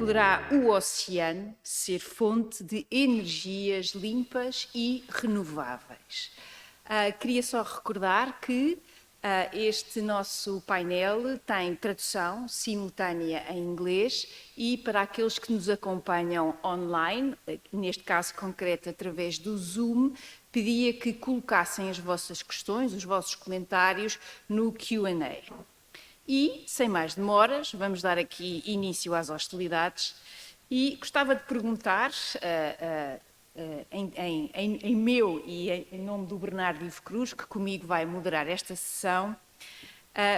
poderá o oceano ser fonte de energias limpas e renováveis? Queria só recordar que este nosso painel tem tradução simultânea em inglês e para aqueles que nos acompanham online, neste caso concreto através do Zoom, pedia que colocassem as vossas questões, os vossos comentários no Q&A. E, sem mais demoras, vamos dar aqui início às hostilidades e gostava de perguntar, em meu e em nome do Bernardo Ivo Cruz, que comigo vai moderar esta sessão,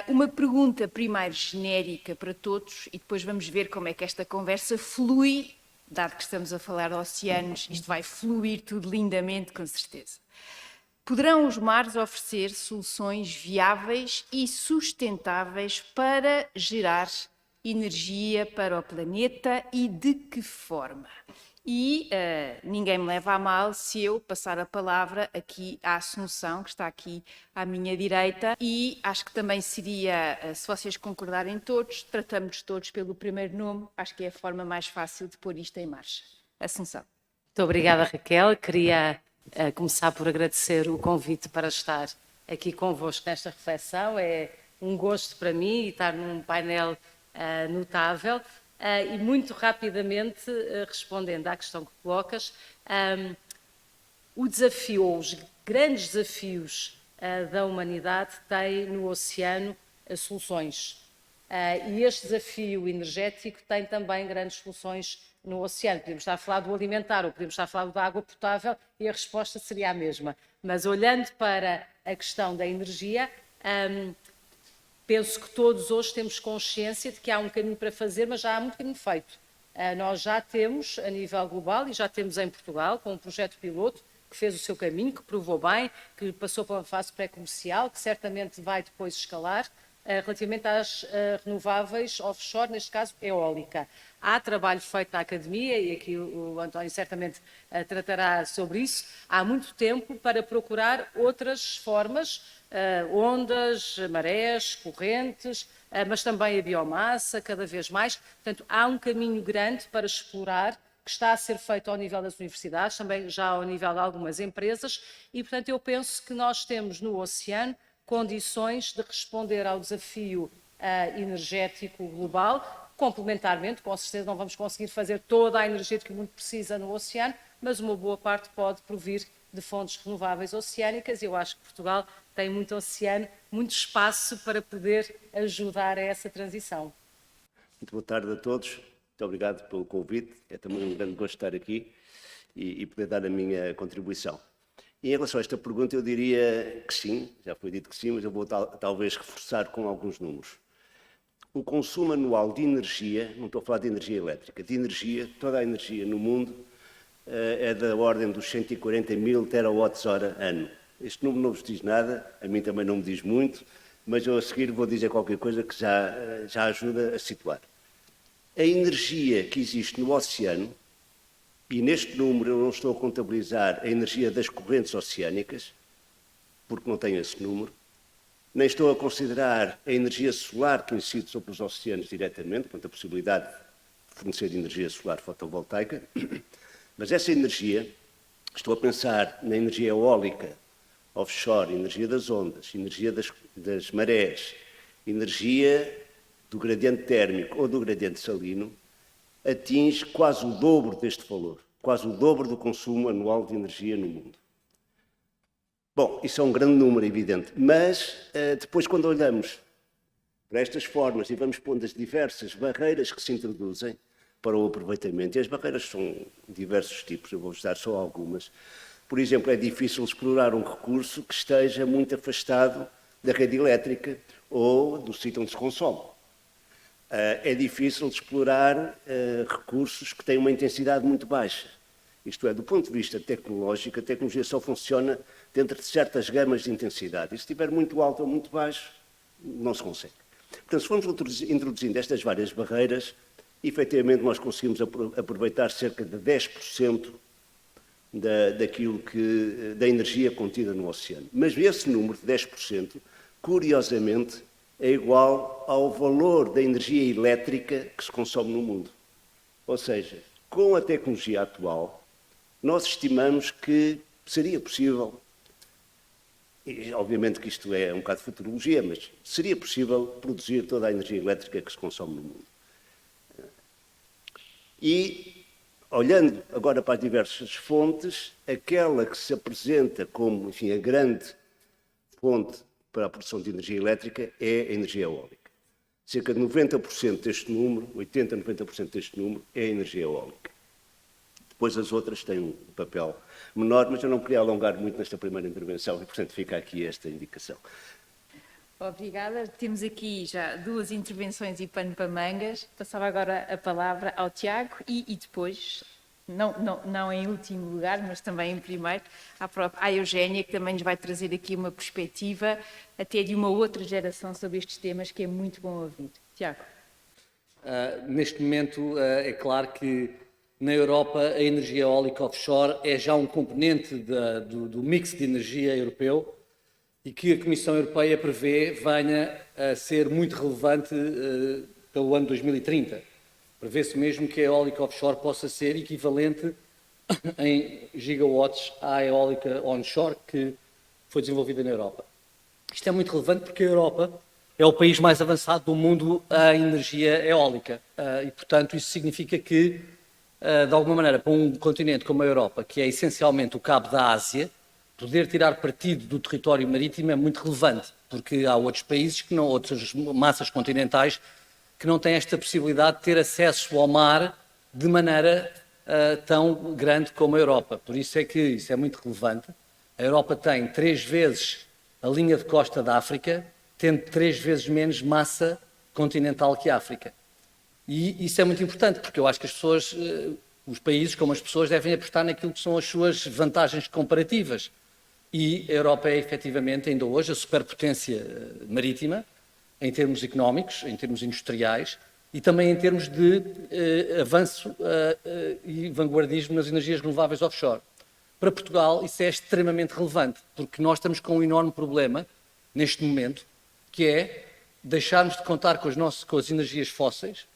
uma pergunta primeiro genérica para todos e depois vamos ver como é que esta conversa flui, dado que estamos a falar de oceanos, isto vai fluir tudo lindamente, com certeza. Poderão os mares oferecer soluções viáveis e sustentáveis para gerar energia para o planeta e de que forma? E ninguém me leva a mal se eu passar a palavra aqui à Assunção, que está aqui à minha direita, e acho que também seria, se vocês concordarem todos, tratamos todos pelo primeiro nome, acho que é a forma mais fácil de pôr isto em marcha. Assunção. Muito obrigada, Raquel. Queria começar por agradecer o convite para estar aqui convosco nesta reflexão. É um gosto para mim estar num painel notável. E muito rapidamente, respondendo à questão que colocas, o desafio, ou os grandes desafios da humanidade têm no oceano soluções. E este desafio energético tem também grandes soluções no oceano. Podemos estar a falar do alimentar ou podemos estar a falar da água potável e a resposta seria a mesma. Mas olhando para a questão da energia, penso que todos hoje temos consciência de que há um caminho para fazer, mas já há muito caminho feito. Nós já temos, a nível global, e já temos em Portugal, com um projeto piloto, que fez o seu caminho, que provou bem, que passou para uma fase pré-comercial, que certamente vai depois escalar, relativamente às renováveis offshore, neste caso eólica. Há trabalho feito na academia, e aqui o António certamente tratará sobre isso, há muito tempo para procurar outras formas, ondas, marés, correntes, mas também a biomassa, cada vez mais. Portanto, há um caminho grande para explorar, que está a ser feito ao nível das universidades, também já ao nível de algumas empresas, e, portanto, eu penso que nós temos no oceano condições de responder ao desafio energético global. Complementarmente, com certeza não vamos conseguir fazer toda a energia que o mundo precisa no oceano, mas uma boa parte pode provir de fontes renováveis oceânicas e eu acho que Portugal tem muito oceano, muito espaço para poder ajudar a essa transição. Muito boa tarde a todos, muito obrigado pelo convite, é também um grande gosto estar aqui e poder dar a minha contribuição. E em relação a esta pergunta eu diria que sim, já foi dito que sim, mas eu vou talvez reforçar com alguns números. O consumo anual de energia, não estou a falar de energia elétrica, de energia, toda a energia no mundo é da ordem dos 140 mil terawatts-hora ano. Este número não vos diz nada, a mim também não me diz muito, mas eu a seguir vou dizer qualquer coisa que já ajuda a situar. A energia que existe no oceano, e neste número eu não estou a contabilizar a energia das correntes oceânicas, porque não tenho esse número, nem estou a considerar a energia solar que incide sobre os oceanos diretamente, portanto a possibilidade de fornecer energia solar fotovoltaica, mas essa energia, estou a pensar na energia eólica, offshore, energia das ondas, energia das marés, energia do gradiente térmico ou do gradiente salino, atinge quase o dobro deste valor, quase o dobro do consumo anual de energia no mundo. Bom, isso é um grande número, evidente, mas depois quando olhamos para estas formas e vamos pondo as diversas barreiras que se introduzem para o aproveitamento, e as barreiras são de diversos tipos, eu vou-vos dar só algumas. Por exemplo, é difícil explorar um recurso que esteja muito afastado da rede elétrica ou do sítio onde se consome. É difícil explorar recursos que têm uma intensidade muito baixa. Isto é, do ponto de vista tecnológico, a tecnologia só funciona dentro de certas gamas de intensidade. E se estiver muito alto ou muito baixo, não se consegue. Portanto, se formos introduzindo estas várias barreiras, efetivamente nós conseguimos aproveitar cerca de 10% da energia contida no oceano. Mas esse número de 10%, curiosamente, é igual ao valor da energia elétrica que se consome no mundo. Ou seja, com a tecnologia atual, nós estimamos que seria possível, e obviamente que isto é um bocado de futurologia, mas seria possível produzir toda a energia elétrica que se consome no mundo. E, olhando agora para as diversas fontes, aquela que se apresenta como, enfim, a grande fonte para a produção de energia elétrica é a energia eólica. Cerca de 90% deste número, 80% a 90% deste número, é a energia eólica. Depois as outras têm um papel menor, mas eu não queria alongar muito nesta primeira intervenção e, portanto, fica aqui esta indicação. Obrigada. Temos aqui já 2 intervenções e pano para mangas. Passava agora a palavra ao Tiago e depois, não em último lugar, mas também em primeiro, à Eugénia, que também nos vai trazer aqui uma perspectiva até de uma outra geração sobre estes temas, que é muito bom ouvir. Tiago. Neste momento, é claro que na Europa a energia eólica offshore é já um componente do mix de energia europeu e que a Comissão Europeia prevê venha a ser muito relevante pelo ano 2030. Prevê-se mesmo que a eólica offshore possa ser equivalente em gigawatts à eólica onshore que foi desenvolvida na Europa. Isto é muito relevante porque a Europa é o país mais avançado do mundo em energia eólica e, portanto, isso significa que, de alguma maneira, para um continente como a Europa, que é essencialmente o cabo da Ásia, poder tirar partido do território marítimo é muito relevante, porque há outros países, que não, outras massas continentais, que não têm esta possibilidade de ter acesso ao mar de maneira tão grande como a Europa. Por isso é que isso é muito relevante. A Europa tem 3 vezes a linha de costa da África, tendo 3 vezes menos massa continental que a África. E isso é muito importante, porque eu acho que as pessoas, os países como as pessoas, devem apostar naquilo que são as suas vantagens comparativas. E a Europa é efetivamente, ainda hoje, a superpotência marítima, em termos económicos, em termos industriais e também em termos de avanço e vanguardismo nas energias renováveis offshore. Para Portugal isso é extremamente relevante, porque nós estamos com um enorme problema, neste momento, que é deixarmos de contar com as energias fósseis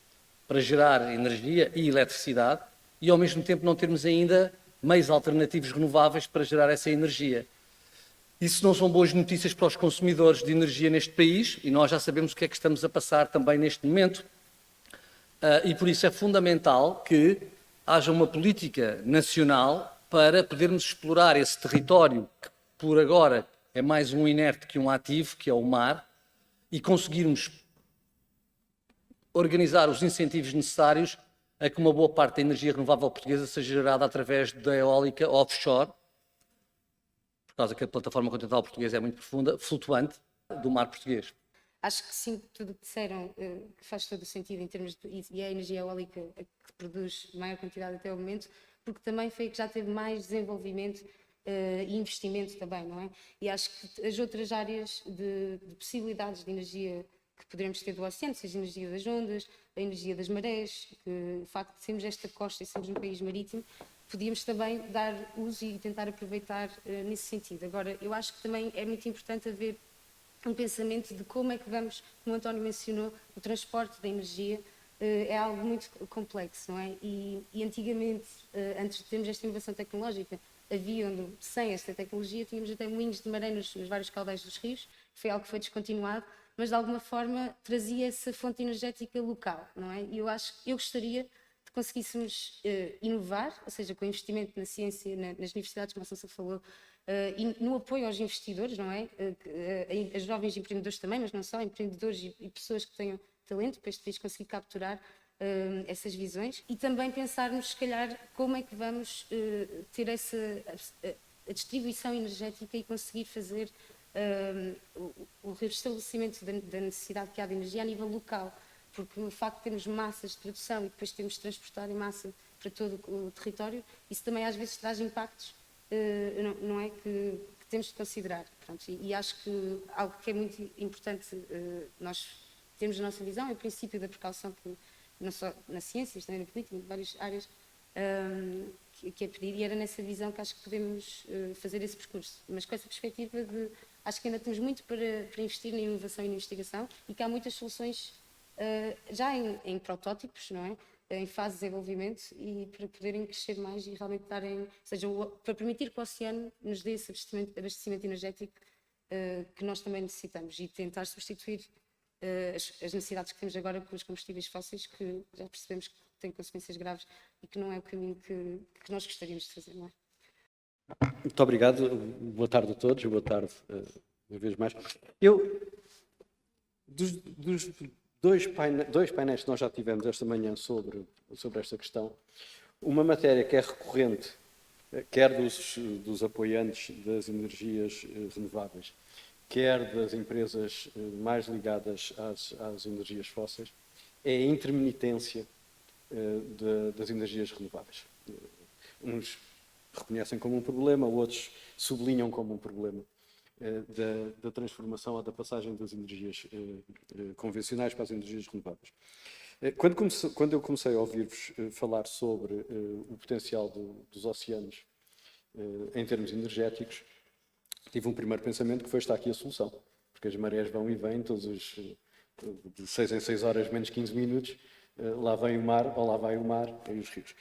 para gerar energia e eletricidade e, ao mesmo tempo, não termos ainda meios alternativos renováveis para gerar essa energia. Isso não são boas notícias para os consumidores de energia neste país e nós já sabemos o que é que estamos a passar também neste momento. E por isso é fundamental que haja uma política nacional para podermos explorar esse território que, por agora, é mais um inerte que um ativo, que é o mar, e conseguirmos organizar os incentivos necessários a que uma boa parte da energia renovável portuguesa seja gerada através da eólica offshore, por causa que a plataforma continental portuguesa é muito profunda, flutuante, do mar português. Acho que sim, tudo o que disseram que faz todo o sentido em termos de, e é a energia eólica a que produz maior quantidade até o momento, porque também foi a que já teve mais desenvolvimento e investimento também, não é? E acho que as outras áreas de possibilidades de energia que poderemos ter do oceano, seja a energia das ondas, a energia das marés, que o facto de sermos esta costa e sermos um país marítimo, podíamos também dar uso e tentar aproveitar nesse sentido. Agora, eu acho que também é muito importante haver um pensamento de como é que vamos, como o António mencionou, o transporte da energia é algo muito complexo, não é? E antigamente, antes de termos esta inovação tecnológica, sem esta tecnologia, tínhamos até moinhos de maré nos vários caudais dos rios, foi algo que foi descontinuado, mas de alguma forma trazia essa fonte energética local, não é? E eu gostaria de conseguíssemos inovar, ou seja, com investimento na ciência, nas universidades, como a Sansa falou, e no apoio aos investidores, não é? A jovens empreendedores também, mas não só, empreendedores e pessoas que tenham talento para este país conseguir capturar essas visões e também pensarmos, se calhar, como é que vamos ter a distribuição energética e conseguir fazer o restabelecimento da necessidade que há de energia a nível local, porque o facto de termos massas de produção e depois termos de transportar em massa para todo o território, isso também às vezes traz impactos, não é, que temos de considerar. Pronto, e acho que algo que é muito importante nós temos a nossa visão é o princípio da precaução, que não só na ciência, também na política, em várias áreas, que é pedir, e era nessa visão que acho que podemos fazer esse percurso, mas com essa perspectiva de, acho que ainda temos muito para investir na inovação e na investigação e que há muitas soluções já em protótipos, não é? em fase de desenvolvimento e para poderem crescer mais e realmente para permitir que o oceano nos dê esse abastecimento energético que nós também necessitamos e tentar substituir as necessidades que temos agora com os combustíveis fósseis, que já percebemos que têm consequências graves e que não é o caminho que nós gostaríamos de fazer, não é? Muito obrigado. Boa tarde a todos. Boa tarde, uma vez mais. Dos dois painéis que nós já tivemos esta manhã sobre esta questão, uma matéria que é recorrente, quer dos apoiantes das energias renováveis, quer das empresas mais ligadas às energias fósseis, é a intermitência das energias renováveis. Uns reconhecem como um problema, outros sublinham como um problema da transformação ou da passagem das energias convencionais para as energias renováveis. Quando eu comecei a ouvir-vos falar sobre o potencial dos oceanos em termos energéticos, tive um primeiro pensamento que foi: está aqui a solução, porque as marés vão e vêm, de 6 em 6 horas menos 15 minutos, lá vem o mar, ou lá vai o mar, e os rios.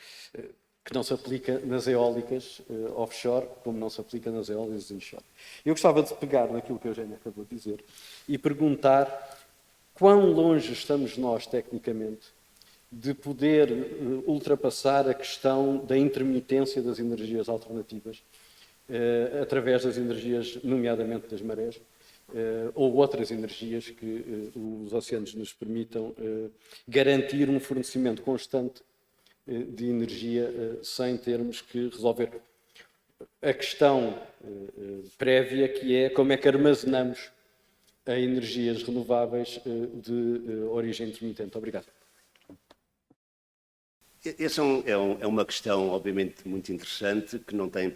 Que não se aplica nas eólicas offshore, como não se aplica nas eólicas onshore. Eu gostava de pegar naquilo que a Eugénia acabou de dizer e perguntar quão longe estamos nós, tecnicamente, de poder ultrapassar a questão da intermitência das energias alternativas através das energias, nomeadamente das marés, ou outras energias que os oceanos nos permitam garantir um fornecimento constante de energia sem termos que resolver a questão prévia, que é como é que armazenamos a energias renováveis de origem intermitente. Obrigado. Essa é uma questão, obviamente, muito interessante, que não tem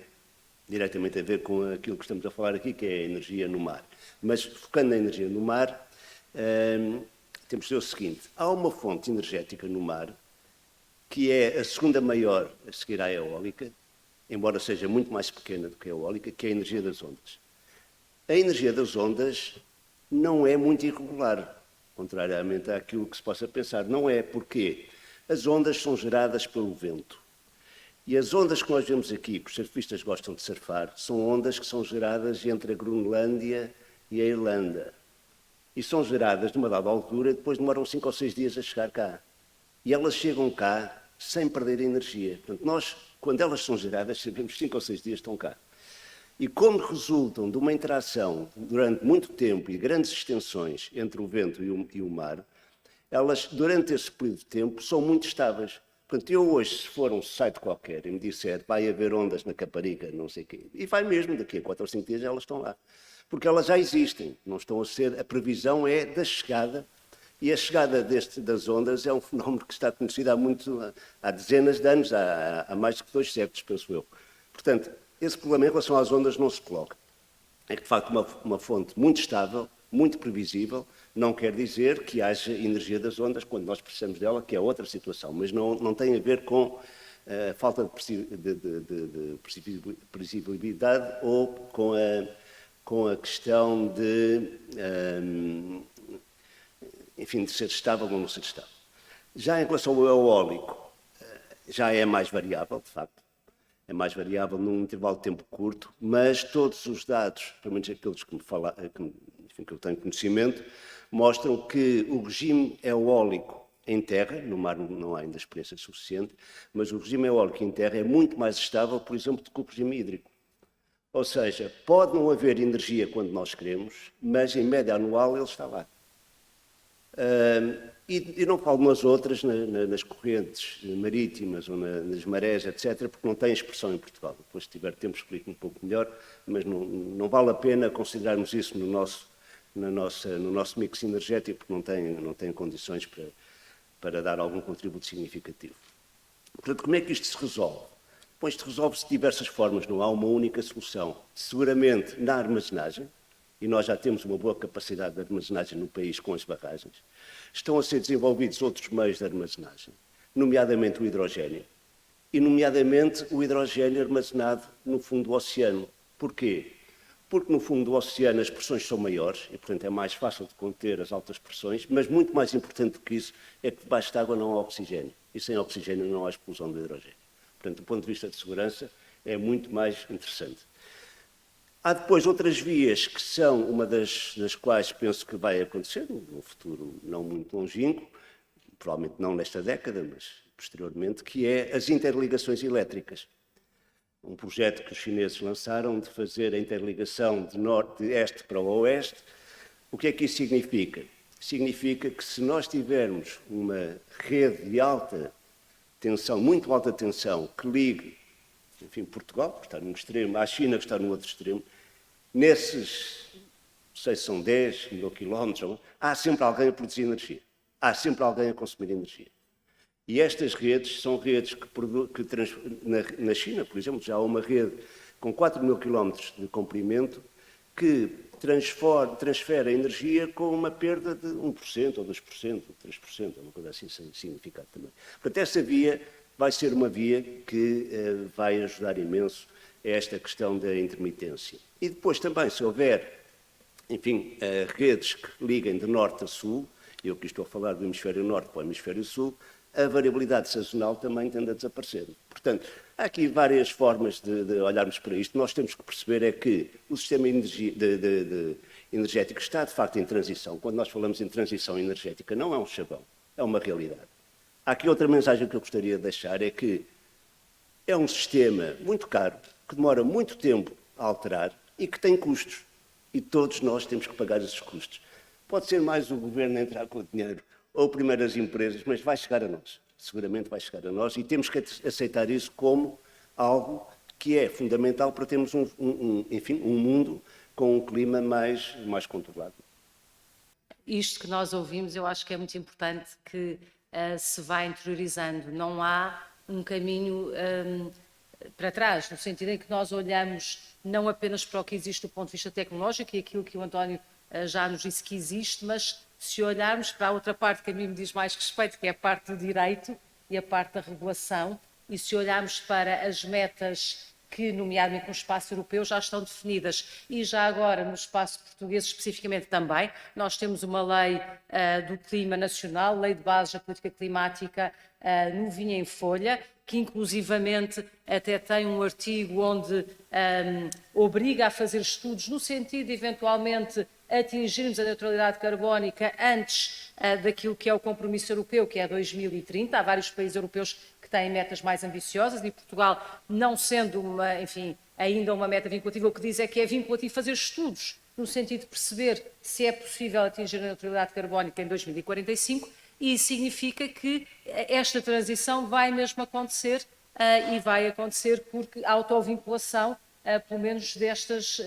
diretamente a ver com aquilo que estamos a falar aqui, que é a energia no mar. Mas, focando na energia no mar, temos de dizer o seguinte: há uma fonte energética no mar que é a segunda maior a seguir à eólica, embora seja muito mais pequena do que a eólica, que é a energia das ondas. A energia das ondas não é muito irregular, contrariamente àquilo que se possa pensar. Não é, porque as ondas são geradas pelo vento. E as ondas que nós vemos aqui, que os surfistas gostam de surfar, são ondas que são geradas entre a Groenlândia e a Irlanda. E são geradas numa dada altura e depois demoram 5 ou 6 dias a chegar cá. E elas chegam cá sem perder energia. Portanto, nós, quando elas são geradas, sabemos que 5 ou 6 dias estão cá. E como resultam de uma interação durante muito tempo e grandes extensões entre o vento e o mar, elas, durante esse período de tempo, são muito estáveis. Portanto, eu hoje, se for um site qualquer e me disser vai haver ondas na Caparica, não sei o quê, e vai mesmo, daqui a 4 ou 5 dias elas estão lá. Porque elas já existem, não estão a ser... A previsão é da chegada. E a chegada das ondas é um fenómeno que está conhecido há dezenas de anos, há mais de 2 séculos, penso eu. Portanto, esse problema em relação às ondas não se coloca. É que, de facto, uma fonte muito estável, muito previsível, não quer dizer que haja energia das ondas quando nós precisamos dela, que é outra situação, mas não tem a ver com a falta de previsibilidade ou com a questão de ser estável ou não ser estável. Já em relação ao eólico, já é mais variável, de facto. É mais variável num intervalo de tempo curto, mas todos os dados, pelo menos aqueles que eu tenho conhecimento, mostram que o regime eólico em terra, no mar não há ainda experiência suficiente, mas o regime eólico em terra é muito mais estável, por exemplo, do que o regime hídrico. Ou seja, pode não haver energia quando nós queremos, mas em média anual ele está lá. E não falo nas outras, nas correntes marítimas ou nas marés, etc., porque não tem expressão em Portugal. Depois, se tiver tempo, explico um pouco melhor, mas não vale a pena considerarmos isso no nosso mix energético, porque não tem condições para dar algum contributo significativo. Portanto, como é que isto se resolve? Bom, isto resolve-se de diversas formas, não há uma única solução. Seguramente na armazenagem, e nós já temos uma boa capacidade de armazenagem no país com as barragens. Estão a ser desenvolvidos outros meios de armazenagem, nomeadamente o hidrogénio, e nomeadamente o hidrogénio armazenado no fundo do oceano. Porquê? porque no fundo do oceano as pressões são maiores e, portanto, é mais fácil de conter as altas pressões, mas muito mais importante do que isso é que debaixo de água não há oxigênio e sem oxigênio não há explosão de hidrogênio. Portanto, do ponto de vista de segurança, é muito mais interessante. Há depois outras vias que são uma das quais penso que vai acontecer num futuro não muito longínquo, provavelmente não nesta década, mas posteriormente, que é as interligações elétricas. Um projeto que os chineses lançaram de fazer a interligação de este para o oeste. O que é que isso significa? Significa que se nós tivermos uma rede de alta tensão, muito alta tensão, que ligue, enfim, Portugal, que está num extremo, à China, que está no outro extremo, nesses, não sei se são 10 mil quilómetros, há sempre alguém a produzir energia. Há sempre alguém a consumir energia. E estas redes são redes na China, por exemplo, já há uma rede com 4 mil quilómetros de comprimento que transfere a energia com uma perda de 1%, ou 2%, ou 3%, uma coisa assim sem significado também. Portanto, essa via vai ser uma via que vai ajudar imenso a esta questão da intermitência. E depois também, se houver, enfim, redes que liguem de norte a sul, eu que estou a falar do hemisfério norte para o hemisfério sul, a variabilidade sazonal também tende a desaparecer. Portanto, há aqui várias formas de olharmos para isto. Nós temos que perceber é que o sistema energético está, de facto, em transição. Quando nós falamos em transição energética, não é um chavão, é uma realidade. Há aqui outra mensagem que eu gostaria de deixar, é que é um sistema muito caro, que demora muito tempo a alterar e que tem custos. E todos nós temos que pagar esses custos. Pode ser mais o governo a entrar com o dinheiro, ou primeiro as empresas, mas vai chegar a nós. Seguramente vai chegar a nós e temos que aceitar isso como algo que é fundamental para termos enfim, um mundo com um clima mais controlado. Isto que nós ouvimos, eu acho que é muito importante que se vá interiorizando. Não há um caminho para trás, no sentido em que nós olhamos não apenas para o que existe do ponto de vista tecnológico e aquilo que o António já nos disse que existe, mas se olharmos para a outra parte que a mim me diz mais respeito, que é a parte do direito e a parte da regulação, e se olharmos para as metas que, nomeadamente no espaço europeu, já estão definidas e já agora no espaço português especificamente também, nós temos uma lei do clima nacional, lei de bases da política climática novinha em folha, que inclusivamente até tem um artigo onde obriga a fazer estudos no sentido de eventualmente atingirmos a neutralidade carbónica antes daquilo que é o compromisso europeu, que é 2030. Há vários países europeus que têm metas mais ambiciosas e Portugal, não sendo ainda uma meta vinculativa, o que diz é que é vinculativo fazer estudos no sentido de perceber se é possível atingir a neutralidade carbónica em 2045 e significa que esta transição vai mesmo acontecer e vai acontecer porque a autovinculação, pelo menos destas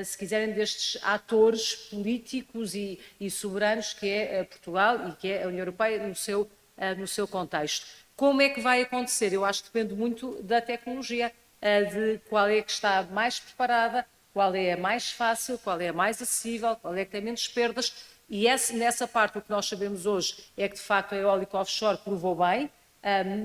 se quiserem, destes atores políticos e soberanos que é Portugal e que é a União Europeia no seu contexto. Como é que vai acontecer? Eu acho que depende muito da tecnologia, de qual é que está mais preparada, qual é a mais fácil, qual é a mais acessível, qual é que tem menos perdas. E nessa parte o que nós sabemos hoje é que, de facto, a eólica offshore provou bem,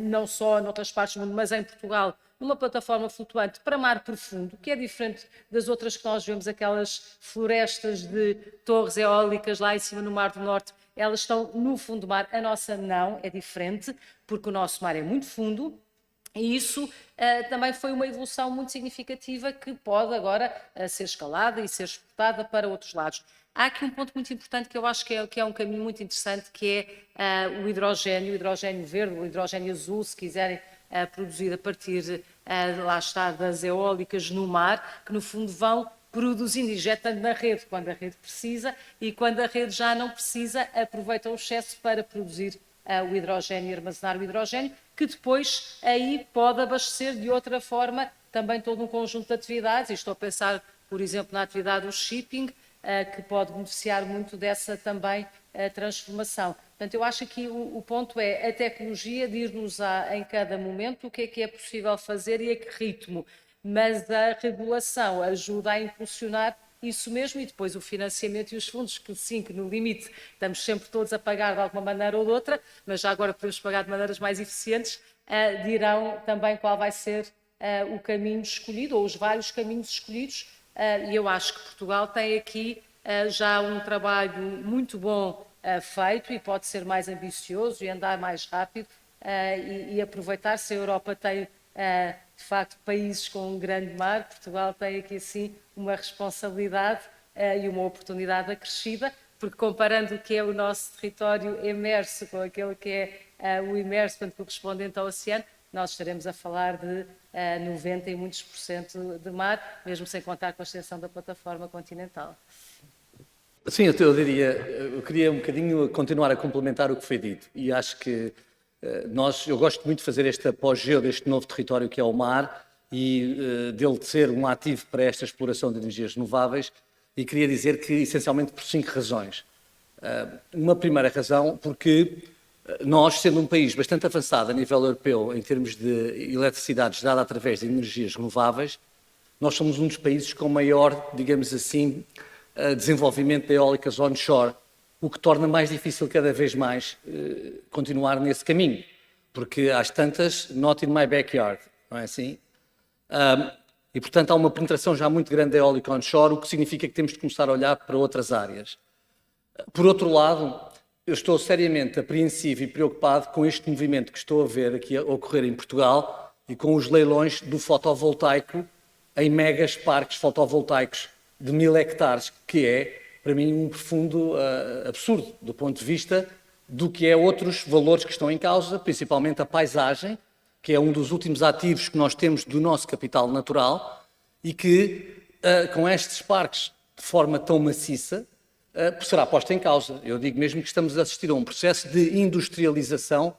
não só noutras partes do mundo, mas em Portugal, numa plataforma flutuante para mar profundo, que é diferente das outras que nós vemos, aquelas florestas de torres eólicas lá em cima no Mar do Norte, elas estão no fundo do mar, a nossa não, é diferente, porque o nosso mar é muito fundo, e isso também foi uma evolução muito significativa que pode agora ser escalada e ser exportada para outros lados. Há aqui um ponto muito importante que eu acho que é um caminho muito interessante, que é o hidrogênio verde, o hidrogênio azul, se quiserem, produzido a partir, lá está, das eólicas no mar, que no fundo vão produzindo e injetando na rede quando a rede precisa e quando a rede já não precisa, aproveitam o excesso para produzir o hidrogênio e armazenar o hidrogênio, que depois aí pode abastecer de outra forma também todo um conjunto de atividades, e estou a pensar, por exemplo, na atividade do shipping, que pode beneficiar muito dessa também transformação. Portanto, eu acho que o ponto é a tecnologia dir-nos em cada momento o que é possível fazer e a que ritmo, mas a regulação ajuda a impulsionar isso mesmo e depois o financiamento e os fundos, que sim, que no limite estamos sempre todos a pagar de alguma maneira ou de outra, mas já agora podemos pagar de maneiras mais eficientes, dirão também qual vai ser o caminho escolhido ou os vários caminhos escolhidos e eu acho que Portugal tem aqui já um trabalho muito bom feito e pode ser mais ambicioso e andar mais rápido e aproveitar. Se a Europa tem, de facto, países com um grande mar, Portugal tem aqui, sim, uma responsabilidade e uma oportunidade acrescida, porque comparando o que é o nosso território emerso com aquele que é o imerso, portanto, correspondente ao oceano, nós estaremos a falar de 90% e muitos por cento de mar, mesmo sem contar com a extensão da plataforma continental. Sim, eu queria um bocadinho continuar a complementar o que foi dito, e acho que eu gosto muito de fazer este apogeu deste novo território que é o mar e dele ser um ativo para esta exploração de energias renováveis, e queria dizer que essencialmente por 5 razões. Uma primeira razão, porque nós, sendo um país bastante avançado a nível europeu em termos de eletricidade gerada através de energias renováveis, nós somos um dos países com maior, digamos assim, desenvolvimento de eólicas onshore, o que torna mais difícil cada vez mais continuar nesse caminho, porque às tantas, not in my backyard, não é assim? E, portanto, há uma penetração já muito grande da eólica onshore, o que significa que temos de começar a olhar para outras áreas. Por outro lado, eu estou seriamente apreensivo e preocupado com este movimento que estou a ver aqui a ocorrer em Portugal e com os leilões do fotovoltaico em megas parques fotovoltaicos de 1000 hectares, que é, para mim, um profundo absurdo do ponto de vista do que é outros valores que estão em causa, principalmente a paisagem, que é um dos últimos ativos que nós temos do nosso capital natural e que, com estes parques de forma tão maciça, será posta em causa. Eu digo mesmo que estamos a assistir a um processo de industrialização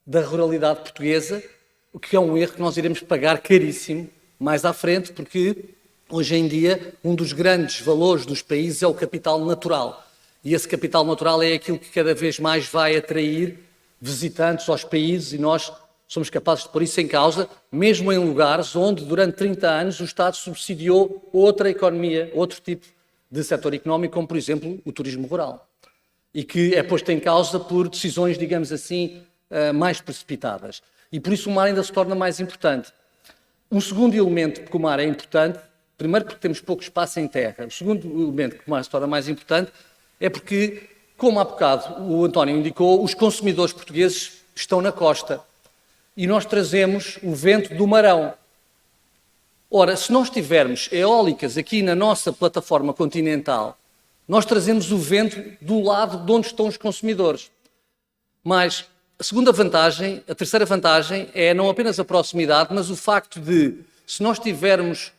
da ruralidade portuguesa, o que é um erro que nós iremos pagar caríssimo mais à frente, porque hoje em dia um dos grandes valores dos países é o capital natural. E esse capital natural é aquilo que cada vez mais vai atrair visitantes aos países e nós somos capazes de pôr isso em causa, mesmo em lugares onde, durante 30 anos, o Estado subsidiou outra economia, outro tipo de setor económico, como, por exemplo, o turismo rural. E que é posto em causa por decisões, digamos assim, mais precipitadas. E por isso o mar ainda se torna mais importante. Um segundo elemento porque o mar é importante, primeiro porque temos pouco espaço em terra. O segundo elemento que o mar se torna mais importante é porque, como há bocado o António indicou, os consumidores portugueses estão na costa. E nós trazemos o vento do Marão. Ora, se nós tivermos eólicas aqui na nossa plataforma continental, nós trazemos o vento do lado de onde estão os consumidores. Mas a segunda vantagem, a terceira vantagem, é não apenas a proximidade, mas o facto de, se nós tivermos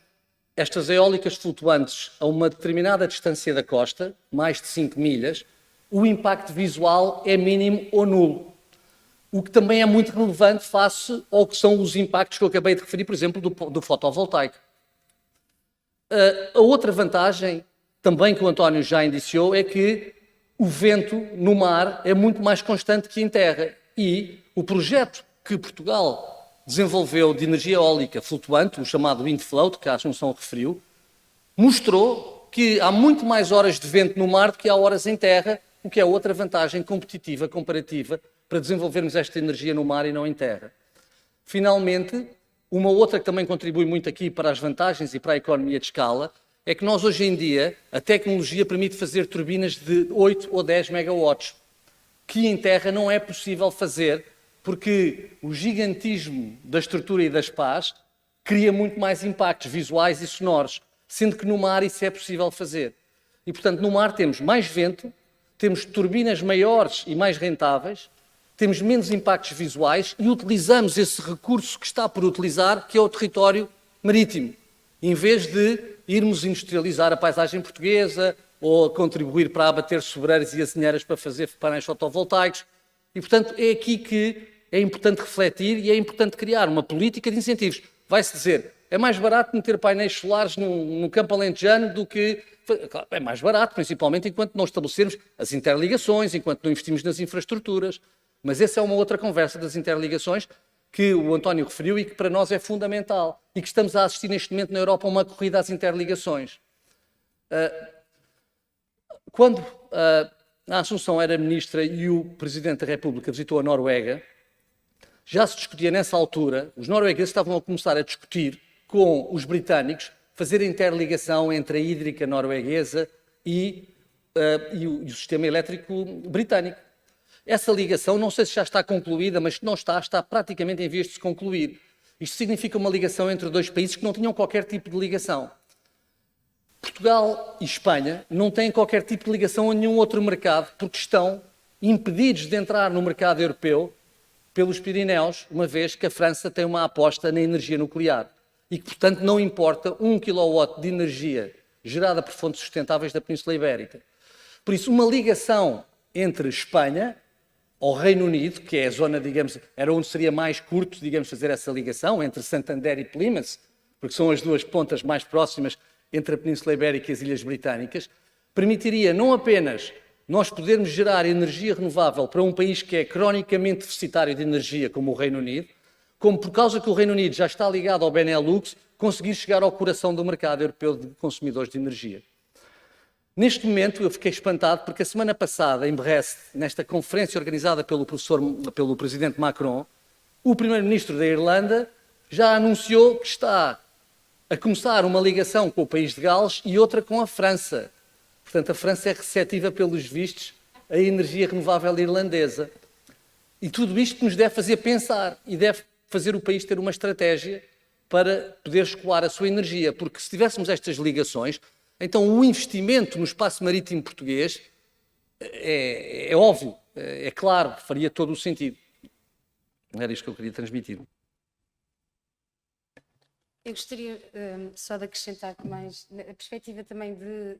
estas eólicas flutuantes a uma determinada distância da costa, mais de 5 milhas, o impacto visual é mínimo ou nulo. O que também é muito relevante face ao que são os impactos que eu acabei de referir, por exemplo, do fotovoltaico. A outra vantagem, também que o António já indiciou, é que o vento no mar é muito mais constante que em terra. E o projeto que Portugal desenvolveu de energia eólica flutuante, o chamado Windfloat, que a Assunção referiu, mostrou que há muito mais horas de vento no mar do que há horas em terra, o que é outra vantagem competitiva, comparativa, para desenvolvermos esta energia no mar e não em terra. Finalmente, uma outra que também contribui muito aqui para as vantagens e para a economia de escala é que nós hoje em dia, a tecnologia permite fazer turbinas de 8 ou 10 megawatts, que em terra não é possível fazer, porque o gigantismo da estrutura e das pás cria muito mais impactos visuais e sonoros, sendo que no mar isso é possível fazer. E, portanto, no mar temos mais vento, temos turbinas maiores e mais rentáveis, temos menos impactos visuais e utilizamos esse recurso que está por utilizar, que é o território marítimo, em vez de irmos industrializar a paisagem portuguesa ou contribuir para abater sobreiros e azinheiras para fazer painéis fotovoltaicos. E, portanto, é aqui que é importante refletir e é importante criar uma política de incentivos. Vai-se dizer, é mais barato meter painéis solares no campo alentejano do que... É mais barato, principalmente enquanto não estabelecermos as interligações, enquanto não investimos nas infraestruturas. Mas essa é uma outra conversa das interligações que o António referiu e que para nós é fundamental e que estamos a assistir neste momento na Europa a uma corrida às interligações. Quando a Assunção era ministra e o Presidente da República visitou a Noruega, já se discutia nessa altura, os noruegueses estavam a começar a discutir com os britânicos fazer a interligação entre a hídrica norueguesa e o sistema elétrico britânico. Essa ligação, não sei se já está concluída, mas se não está, está praticamente em vias de se concluir. Isto significa uma ligação entre dois países que não tinham qualquer tipo de ligação. Portugal e Espanha não têm qualquer tipo de ligação a nenhum outro mercado porque estão impedidos de entrar no mercado europeu pelos Pirineus, uma vez que a França tem uma aposta na energia nuclear e que, portanto, não importa 1 kW de energia gerada por fontes sustentáveis da Península Ibérica. Por isso, uma ligação entre Espanha ao Reino Unido, que é a zona, digamos, era onde seria mais curto, digamos, fazer essa ligação entre Santander e Plymouth, porque são as duas pontas mais próximas entre a Península Ibérica e as Ilhas Britânicas, permitiria não apenas nós podermos gerar energia renovável para um país que é cronicamente deficitário de energia, como o Reino Unido, como por causa que o Reino Unido já está ligado ao Benelux, conseguir chegar ao coração do mercado europeu de consumidores de energia. Neste momento, eu fiquei espantado porque a semana passada, em Brest, nesta conferência organizada pelo presidente Macron, o primeiro-ministro da Irlanda já anunciou que está a começar uma ligação com o país de Gales e outra com a França. Portanto, a França é receptiva, pelos vistos, à energia renovável irlandesa. E tudo isto nos deve fazer pensar e deve fazer o país ter uma estratégia para poder escoar a sua energia, porque se tivéssemos estas ligações, então o investimento no espaço marítimo português é óbvio, é claro, faria todo o sentido. Era isto que eu queria transmitir. Eu gostaria só de acrescentar que mais a perspectiva também de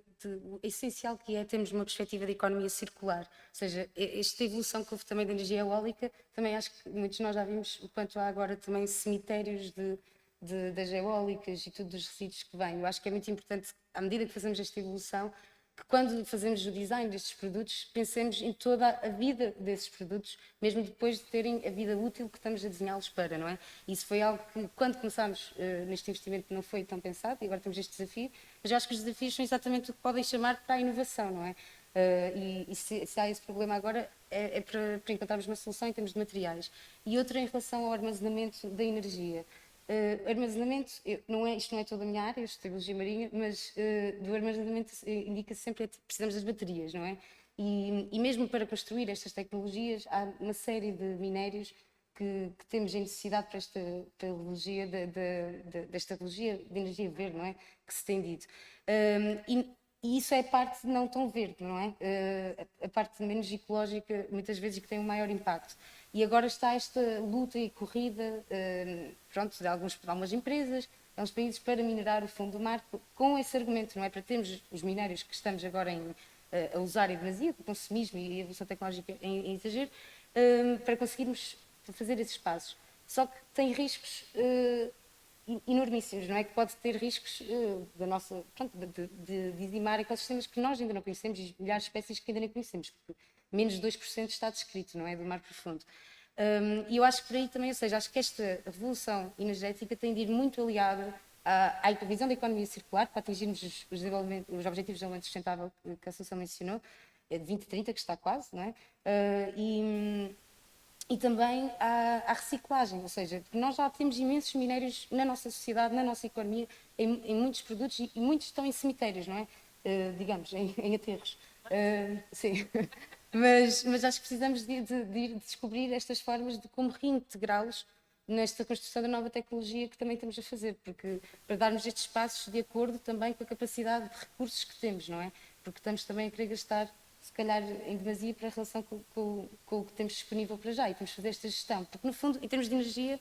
essencial que é termos uma perspectiva de economia circular, ou seja, esta evolução que houve também da energia eólica, também acho que muitos de nós já vimos o quanto há agora também cemitérios das eólicas e tudo dos resíduos que vêm. Eu acho que é muito importante, à medida que fazemos esta evolução, que quando fazemos o design destes produtos, pensemos em toda a vida desses produtos, mesmo depois de terem a vida útil que estamos a desenhá-los para, não é? Isso foi algo que, quando começámos neste investimento, não foi tão pensado, e agora temos este desafio, mas eu acho que os desafios são exatamente o que podem chamar para a inovação, não é? E se há esse problema agora, é para encontrarmos uma solução em termos de materiais. E outra em relação ao armazenamento da energia. Armazenamento, isto não é toda a minha área, eu estudo biologia marinha, mas do armazenamento indica-se sempre que precisamos das baterias, não é? E mesmo para construir estas tecnologias, há uma série de minérios que temos em necessidade para esta tecnologia, desta tecnologia de energia verde, não é? Que se tem dito. E isso é a parte não tão verde, não é? A parte menos ecológica, muitas vezes, que tem um maior impacto. E agora está esta luta e corrida, pronto, de algumas empresas, alguns países, para minerar o fundo do mar, com esse argumento, não é? Para termos os minérios que estamos agora a usar em demasia, o consumismo e a evolução tecnológica em exagero, para conseguirmos fazer esses passos. Só que tem riscos enormíssimos, não é? Que pode ter riscos de dizimar ecossistemas que nós ainda não conhecemos e milhares de espécies que ainda não conhecemos. Porque menos de 2% está descrito, não é? Do mar profundo. E eu acho que por aí também, ou seja, acho que esta revolução energética tem de ir muito aliada à visão da economia circular, para atingirmos os Objetivos de Desenvolvimento Sustentável que a Associação mencionou, de 2030, que está quase, não é? E também à reciclagem, ou seja, nós já temos imensos minérios na nossa sociedade, na nossa economia, em muitos produtos, e muitos estão em cemitérios, não é? Digamos, em aterros. Sim. Mas acho que precisamos de descobrir estas formas de como reintegrá-los nesta construção da nova tecnologia que também estamos a fazer, porque para darmos estes passos de acordo também com a capacidade de recursos que temos, não é? Porque estamos também a querer gastar, se calhar, em demasia para a relação com o que temos disponível para já, e temos de fazer esta gestão, porque no fundo, em termos de energia,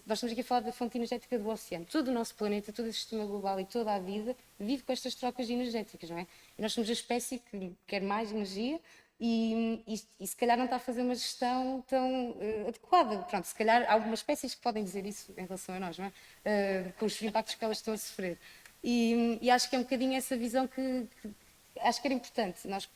nós estamos aqui a falar da fonte energética do oceano. Todo o nosso planeta, todo o sistema global e toda a vida vive com estas trocas energéticas, não é? E nós somos a espécie que quer mais energia e se calhar não está a fazer uma gestão tão adequada. Pronto, se calhar há algumas espécies que podem dizer isso em relação a nós, não é? Com os impactos que elas estão a sofrer. E acho que é um bocadinho essa visão que acho que era importante nós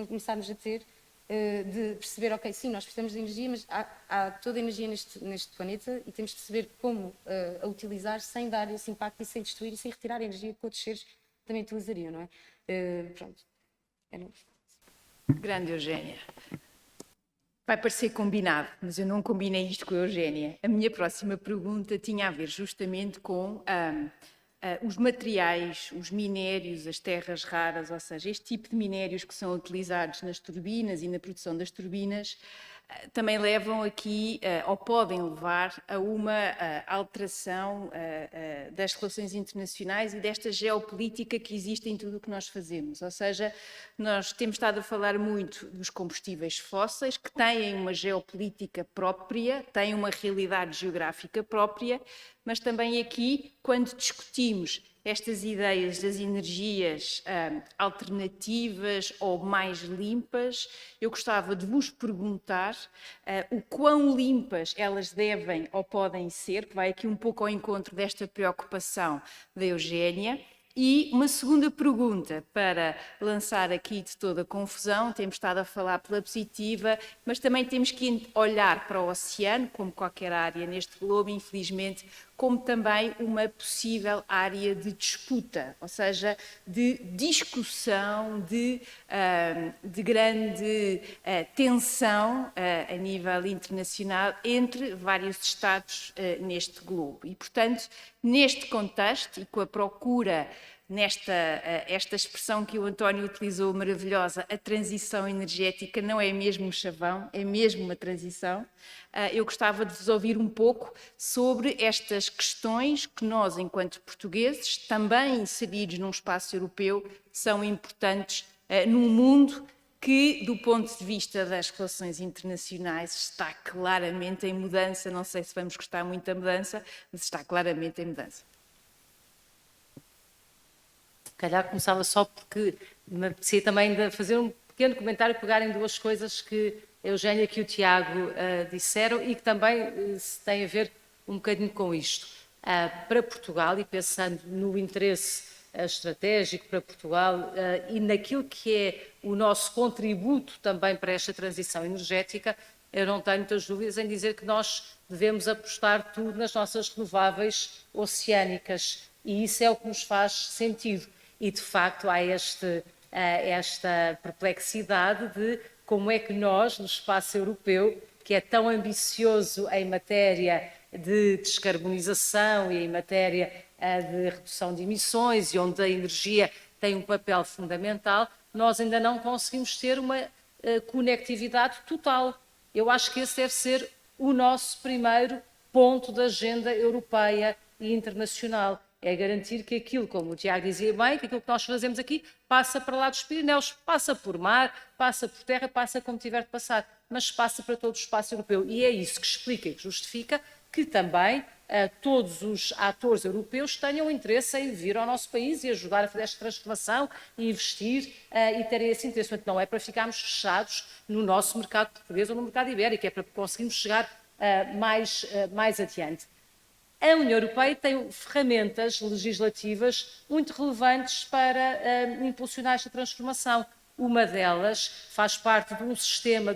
começarmos a ter, de perceber, ok, sim, nós precisamos de energia, mas há toda a energia neste planeta e temos de perceber como a utilizar sem dar esse impacto e sem destruir e sem retirar a energia que outros seres também utilizariam, não é? Pronto. Grande Eugénia. Vai parecer combinado, mas eu não combinei isto com a Eugénia. A minha próxima pergunta tinha a ver justamente com os materiais, os minérios, as terras raras, ou seja, este tipo de minérios que são utilizados nas turbinas e na produção das turbinas, também levam aqui, ou podem levar, a uma alteração das relações internacionais e desta geopolítica que existe em tudo o que nós fazemos. Ou seja, nós temos estado a falar muito dos combustíveis fósseis, que têm uma geopolítica própria, têm uma realidade geográfica própria, mas também aqui, quando discutimos estas ideias das energias alternativas ou mais limpas, eu gostava de vos perguntar o quão limpas elas devem ou podem ser, que vai aqui um pouco ao encontro desta preocupação da Eugénia. E uma segunda pergunta para lançar aqui de toda a confusão. Temos estado a falar pela positiva, mas também temos que olhar para o oceano, como qualquer área neste globo, infelizmente, como também uma possível área de disputa, ou seja, de discussão, de grande tensão a nível internacional entre vários Estados neste globo. E, portanto, neste contexto e com a procura esta expressão que o António utilizou, maravilhosa, a transição energética não é mesmo um chavão, é mesmo uma transição. Eu gostava de vos ouvir um pouco sobre estas questões que nós, enquanto portugueses, também inseridos num espaço europeu, são importantes num mundo que, do ponto de vista das relações internacionais, está claramente em mudança. Não sei se vamos gostar muito da mudança, mas está claramente em mudança. Se calhar começava só porque me apetecia também de fazer um pequeno comentário, pegar em duas coisas que a Eugénia e o Tiago disseram e que também têm a ver um bocadinho com isto. Para Portugal, e pensando no interesse estratégico para Portugal e naquilo que é o nosso contributo também para esta transição energética, eu não tenho muitas dúvidas em dizer que nós devemos apostar tudo nas nossas renováveis oceânicas e isso é o que nos faz sentido. E, de facto, há esta perplexidade de como é que nós, no espaço europeu, que é tão ambicioso em matéria de descarbonização e em matéria de redução de emissões e onde a energia tem um papel fundamental, nós ainda não conseguimos ter uma conectividade total. Eu acho que esse deve ser o nosso primeiro ponto da agenda europeia e internacional. É garantir que aquilo, como o Tiago dizia bem, que aquilo que nós fazemos aqui passa para lá dos Pirineus, passa por mar, passa por terra, passa como tiver de passar, mas passa para todo o espaço europeu. E é isso que explica e que justifica que também todos os atores europeus tenham interesse em vir ao nosso país e ajudar a fazer esta transformação e investir e terem esse interesse. Portanto, não é para ficarmos fechados no nosso mercado português ou no mercado ibérico, é para conseguirmos chegar mais adiante. A União Europeia tem ferramentas legislativas muito relevantes para impulsionar esta transformação. Uma delas faz parte de um sistema,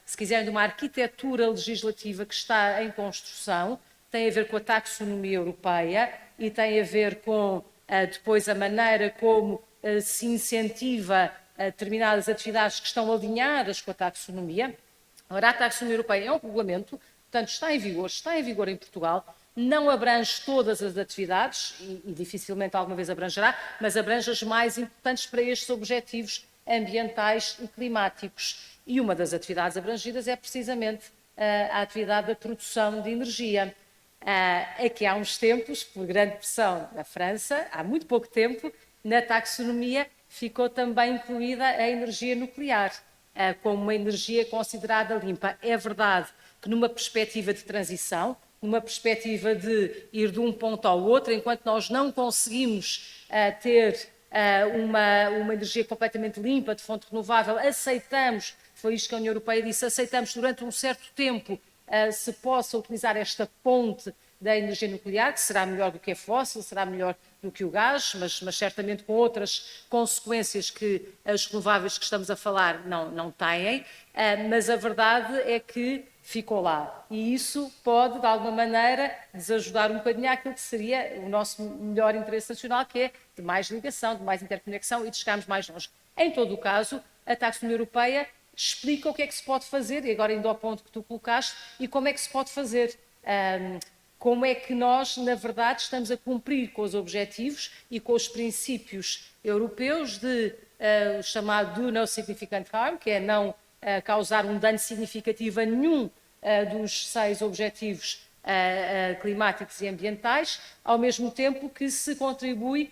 se quiserem, de uma arquitetura legislativa que está em construção, tem a ver com a taxonomia europeia e tem a ver com depois a maneira como se incentiva determinadas atividades que estão alinhadas com a taxonomia. Ora, a taxonomia europeia é um regulamento, portanto está em vigor em Portugal, não abrange todas as atividades e dificilmente alguma vez abrangerá, mas abrange as mais importantes para estes objetivos ambientais e climáticos. E uma das atividades abrangidas é precisamente a atividade da produção de energia. Aqui há uns tempos, por grande pressão da França, há muito pouco tempo, na taxonomia ficou também incluída a energia nuclear, como uma energia considerada limpa. É verdade que numa perspectiva de transição, numa perspectiva de ir de um ponto ao outro, enquanto nós não conseguimos ter uma energia completamente limpa, de fonte renovável, aceitamos, foi isto que a União Europeia disse, aceitamos durante um certo tempo se possa utilizar esta ponte da energia nuclear, que será melhor do que a fóssil, será melhor do que o gás, mas certamente com outras consequências que as renováveis que estamos a falar não têm, mas a verdade é que ficou lá. E isso pode, de alguma maneira, desajudar um bocadinho àquilo que seria o nosso melhor interesse nacional, que é de mais ligação, de mais interconexão e de chegarmos mais longe. Em todo o caso, a taxonomia europeia explica o que é que se pode fazer, e agora indo ao ponto que tu colocaste, e como é que se pode fazer. como é que nós, na verdade, estamos a cumprir com os objetivos e com os princípios europeus de o chamado do no significant harm, que é não causar um dano significativo a nenhum dos 6 objetivos climáticos e ambientais, ao mesmo tempo que se contribui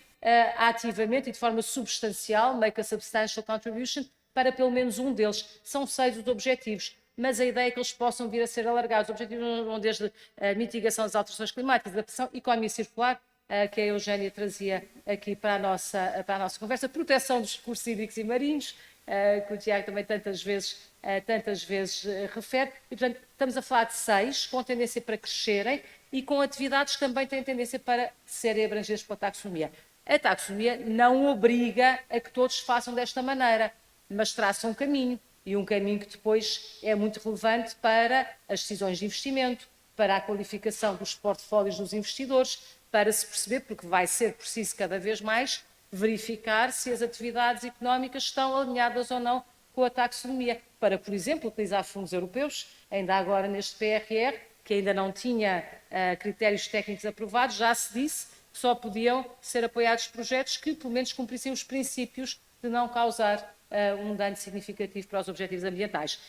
ativamente e de forma substancial, make a substantial contribution, para pelo menos um deles. São 6 os objetivos, mas a ideia é que eles possam vir a ser alargados. Os objetivos vão desde a mitigação das alterações climáticas, adaptação, economia circular, que a Eugénia trazia aqui para a nossa conversa, proteção dos recursos hídricos e marinhos, que o Tiago também tantas vezes refere. E, portanto, estamos a falar de 6, com tendência para crescerem e com atividades que também têm tendência para serem abrangidas pela taxonomia. A taxonomia não obriga a que todos façam desta maneira, mas traça um caminho, e um caminho que depois é muito relevante para as decisões de investimento, para a qualificação dos portfólios dos investidores, para se perceber, porque vai ser preciso cada vez mais verificar se as atividades económicas estão alinhadas ou não com a taxonomia, para, por exemplo, utilizar fundos europeus, ainda agora neste PRR, que ainda não tinha critérios técnicos aprovados, já se disse que só podiam ser apoiados projetos que, pelo menos, cumprissem os princípios de não causar um dano significativo para os objetivos ambientais.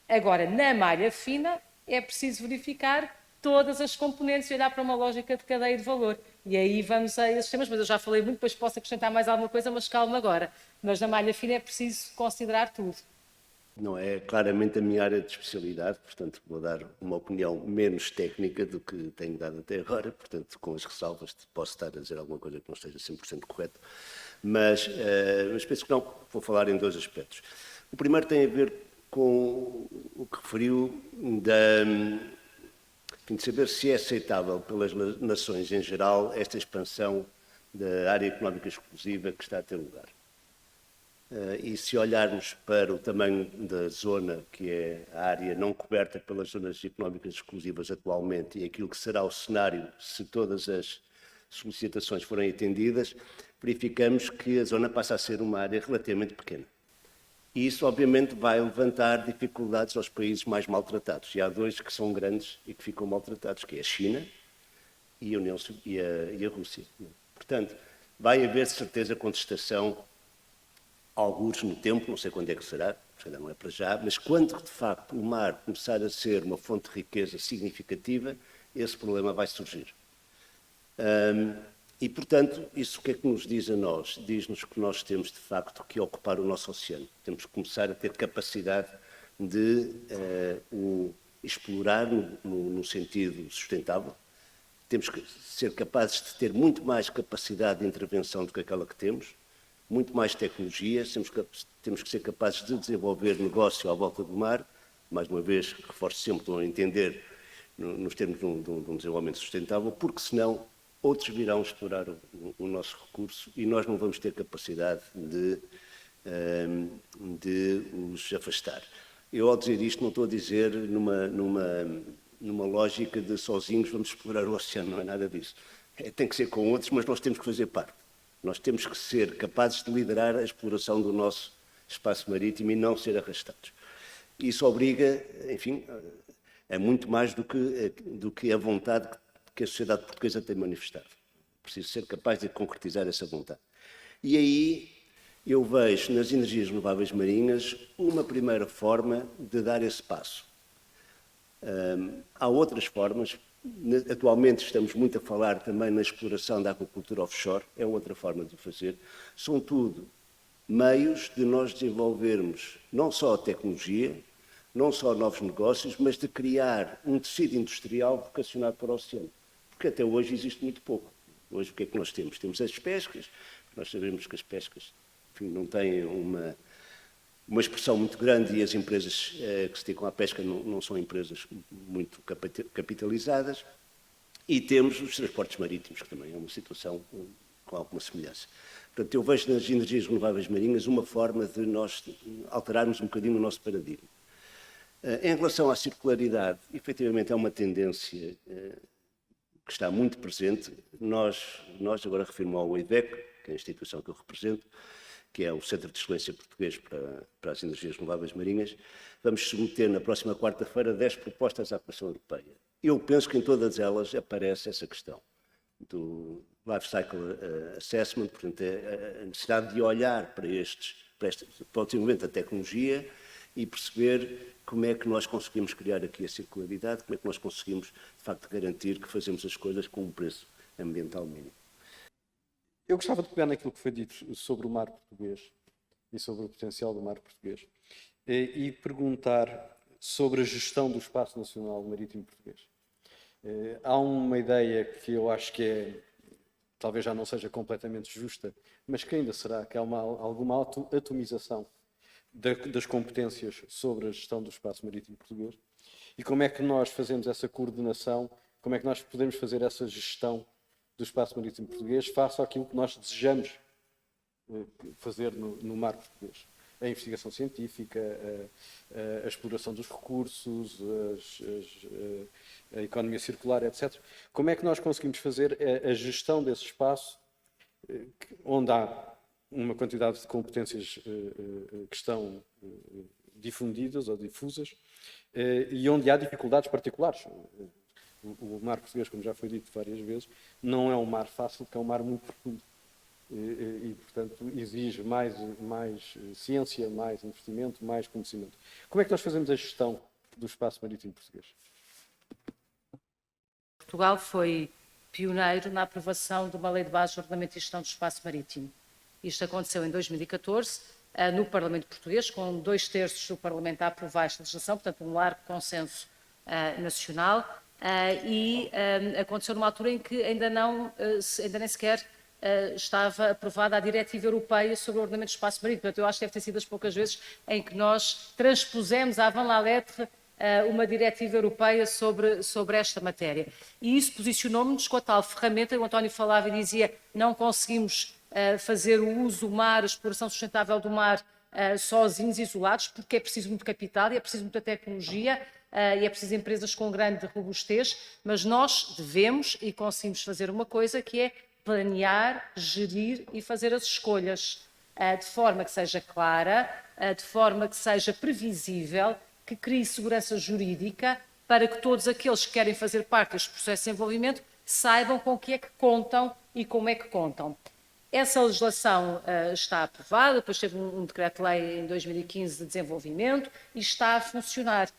Agora, na malha fina, é preciso verificar todas as componentes e olhar para uma lógica de cadeia de valor. E aí vamos a esses temas, mas eu já falei muito, depois posso acrescentar mais alguma coisa, mas calma agora. Mas na malha fina é preciso considerar tudo. Não é claramente a minha área de especialidade, portanto vou dar uma opinião menos técnica do que tenho dado até agora, portanto com as ressalvas posso estar a dizer alguma coisa que não esteja 100% correto, mas penso que não, vou falar em 2 aspectos. O primeiro tem a ver com o que referiu de saber se é aceitável pelas nações em geral esta expansão da área económica exclusiva que está a ter lugar. E se olharmos para o tamanho da zona, que é a área não coberta pelas zonas económicas exclusivas atualmente, e aquilo que será o cenário se todas as solicitações forem atendidas, verificamos que a zona passa a ser uma área relativamente pequena. E isso, obviamente, vai levantar dificuldades aos países mais maltratados. E há 2 que são grandes e que ficam maltratados, que é a China e a Rússia. Portanto, vai haver, de certeza, contestação, alguns no tempo, não sei quando é que será, ainda não é para já, mas quando, de facto, o mar começar a ser uma fonte de riqueza significativa, esse problema vai surgir. E, portanto, isso o que é que nos diz a nós? Diz-nos que nós temos, de facto, que ocupar o nosso oceano. Temos que começar a ter capacidade de o explorar no sentido sustentável. Temos que ser capazes de ter muito mais capacidade de intervenção do que aquela que temos, muito mais tecnologia, temos que ser capazes de desenvolver negócio à volta do mar, mais uma vez, reforço sempre, estão a entender nos termos de um desenvolvimento sustentável, porque senão outros virão explorar o nosso recurso e nós não vamos ter capacidade de os afastar. Eu, ao dizer isto, não estou a dizer numa lógica de sozinhos vamos explorar o oceano, não é nada disso. Tem que ser com outros, mas nós temos que fazer parte. Nós temos que ser capazes de liderar a exploração do nosso espaço marítimo e não ser arrastados. Isso obriga, enfim, a muito mais do que a vontade que a sociedade portuguesa tem manifestado. Preciso ser capaz de concretizar essa vontade. E aí eu vejo nas energias renováveis marinhas uma primeira forma de dar esse passo. Há outras formas. Atualmente estamos muito a falar também na exploração da aquacultura offshore, é outra forma de o fazer. São tudo meios de nós desenvolvermos não só a tecnologia, não só novos negócios, mas de criar um tecido industrial vocacionado para o oceano. Porque até hoje existe muito pouco. Hoje o que é que nós temos? Temos as pescas, nós sabemos que as pescas, enfim, não têm uma expressão muito grande e as empresas que se dedicam à pesca não são empresas muito capitalizadas, e temos os transportes marítimos, que também é uma situação com alguma semelhança. Portanto, eu vejo nas energias renováveis marinhas uma forma de nós alterarmos um bocadinho o nosso paradigma. Em relação à circularidade, efetivamente é uma tendência que está muito presente. Nós agora refiro-me ao EIDEC, que é a instituição que eu represento, que é o Centro de Excelência Português para as Energias Renováveis Marinhas, vamos submeter na próxima quarta-feira 10 propostas à Comissão Europeia. Eu penso que em todas elas aparece essa questão do Life Cycle Assessment, portanto, a necessidade de olhar para para o desenvolvimento da tecnologia e perceber como é que nós conseguimos criar aqui a circularidade, como é que nós conseguimos, de facto, garantir que fazemos as coisas com um preço ambiental mínimo. Eu gostava de pegar naquilo que foi dito sobre o mar português e sobre o potencial do mar português e perguntar sobre a gestão do espaço nacional marítimo português. Há uma ideia que eu acho que talvez já não seja completamente justa, mas que ainda será, que há alguma atomização das competências sobre a gestão do espaço marítimo português e como é que nós fazemos essa coordenação, como é que nós podemos fazer essa gestão do espaço marítimo português face àquilo que nós desejamos fazer no mar português. A investigação científica, a exploração dos recursos, a economia circular, etc. Como é que nós conseguimos fazer a gestão desse espaço onde há uma quantidade de competências que estão difundidas ou difusas e onde há dificuldades particulares. O mar português, como já foi dito várias vezes, não é um mar fácil, porque é um mar muito profundo. E, portanto, exige mais ciência, mais investimento, mais conhecimento. Como é que nós fazemos a gestão do espaço marítimo português? Portugal foi pioneiro na aprovação de uma lei de base de ordenamento e gestão do espaço marítimo. Isto aconteceu em 2014, no Parlamento Português, com 2/3 do Parlamento a aprovar esta legislação, portanto, um largo consenso nacional, e aconteceu numa altura em que ainda nem sequer estava aprovada a Diretiva Europeia sobre o ordenamento do espaço marítimo. Portanto, eu acho que deve ter sido das poucas vezes em que nós transpusemos à avant la lettre uma diretiva europeia sobre esta matéria. E isso posicionou-nos com a tal ferramenta, o António falava e dizia, não conseguimos fazer o uso do mar, a exploração sustentável do mar sozinhos, isolados, porque é preciso muito capital e é preciso muita tecnologia e é preciso empresas com grande robustez, mas nós devemos e conseguimos fazer uma coisa que é planear, gerir e fazer as escolhas de forma que seja clara, de forma que seja previsível, que crie segurança jurídica para que todos aqueles que querem fazer parte deste processo de desenvolvimento saibam com o que é que contam e como é que contam. Essa legislação está aprovada, depois teve um decreto-lei em 2015 de desenvolvimento e está a funcionar.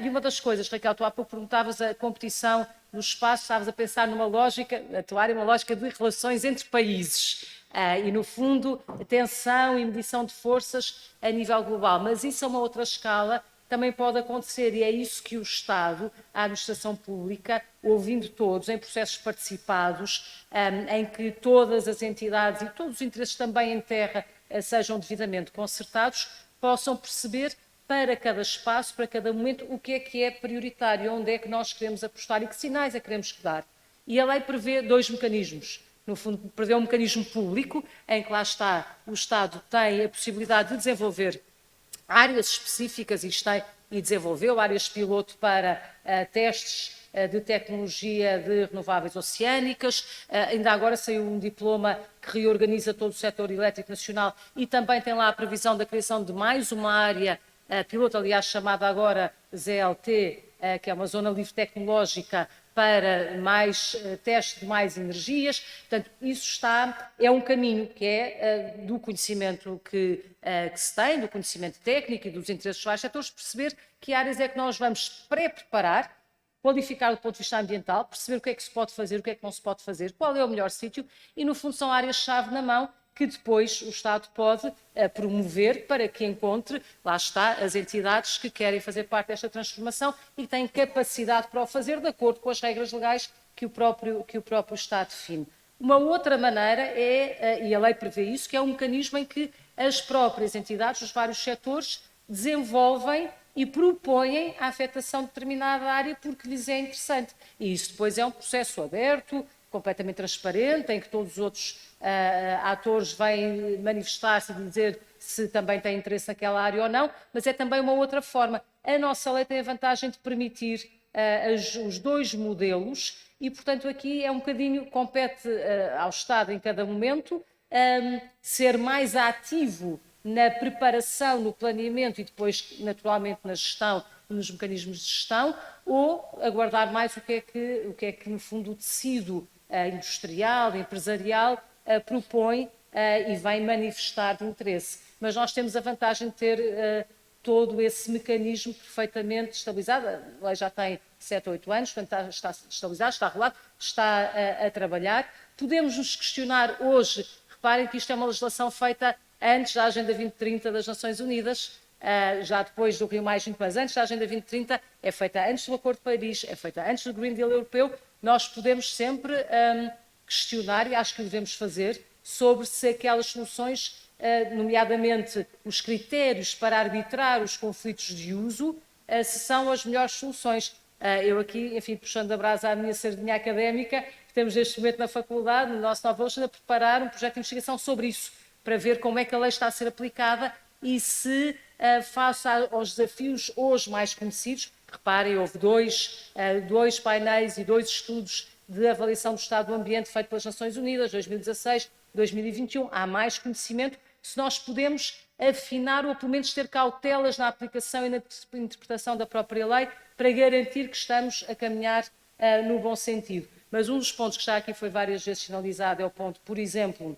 E uma das coisas, Raquel, tu há pouco perguntavas a competição no espaço, estavas a pensar numa lógica, atuar em uma lógica de relações entre países e, no fundo, tensão e medição de forças a nível global. Mas isso a uma outra escala também pode acontecer e é isso que o Estado, a administração pública, ouvindo todos, em processos participados, em que todas as entidades e todos os interesses também em terra sejam devidamente concertados, possam perceber para cada espaço, para cada momento, o que é prioritário, onde é que nós queremos apostar e que sinais é que queremos dar. E a lei prevê 2 mecanismos. No fundo, prevê um mecanismo público, em que lá está, o Estado tem a possibilidade de desenvolver áreas específicas e desenvolveu áreas piloto para testes de tecnologia de renováveis oceânicas. Ainda agora saiu um diploma que reorganiza todo o setor elétrico nacional e também tem lá a previsão da criação de mais uma área piloto, aliás, chamada agora ZLT, que é uma zona livre tecnológica para mais teste de mais energias. Portanto, isso é um caminho que é do conhecimento que se tem, do conhecimento técnico e dos interesses dos vários setores, perceber que áreas é que nós vamos pré-preparar, qualificar do ponto de vista ambiental, perceber o que é que se pode fazer, o que é que não se pode fazer, qual é o melhor sítio e, no fundo, são áreas-chave na mão que depois o Estado pode promover para que encontre, lá está, as entidades que querem fazer parte desta transformação e que têm capacidade para o fazer de acordo com as regras legais que o próprio Estado define. Uma outra maneira e a lei prevê isso, que é um mecanismo em que as próprias entidades, os vários setores, desenvolvem e propõem a afetação de determinada área porque lhes é interessante. E isso depois é um processo aberto, completamente transparente, em que todos os outros atores vêm manifestar-se e dizer se também têm interesse naquela área ou não, mas é também uma outra forma. A nossa lei tem a vantagem de permitir os 2 modelos e, portanto, aqui é um bocadinho, compete ao Estado em cada momento ser mais ativo na preparação, no planeamento e depois, naturalmente, na gestão nos mecanismos de gestão, ou aguardar mais o que é que no fundo, o tecido industrial, empresarial, propõe e vem manifestar de interesse. Mas nós temos a vantagem de ter todo esse mecanismo perfeitamente estabilizado. A lei já tem 7 ou 8 anos, portanto está estabilizado, está regulado, está a trabalhar. Podemos nos questionar hoje, reparem que isto é uma legislação feita antes da Agenda 2030 das Nações Unidas, já depois do Rio Mais 20, mas antes da Agenda 2030, é feita antes do Acordo de Paris, é feita antes do Green Deal Europeu. Nós podemos sempre questionar, e acho que o devemos fazer, sobre se aquelas soluções, nomeadamente os critérios para arbitrar os conflitos de uso, se são as melhores soluções. Eu aqui, enfim, puxando a brasa à minha sardinha académica, temos neste momento na faculdade, no nosso Nova Ocean, a preparar um projeto de investigação sobre isso, para ver como é que a lei está a ser aplicada e se, face aos desafios hoje mais conhecidos, reparem, houve dois painéis e 2 estudos de avaliação do estado do ambiente feito pelas Nações Unidas, 2016, 2021, há mais conhecimento, se nós podemos afinar ou pelo menos ter cautelas na aplicação e na interpretação da própria lei para garantir que estamos a caminhar no bom sentido. Mas um dos pontos que já aqui foi várias vezes sinalizado é o ponto, por exemplo,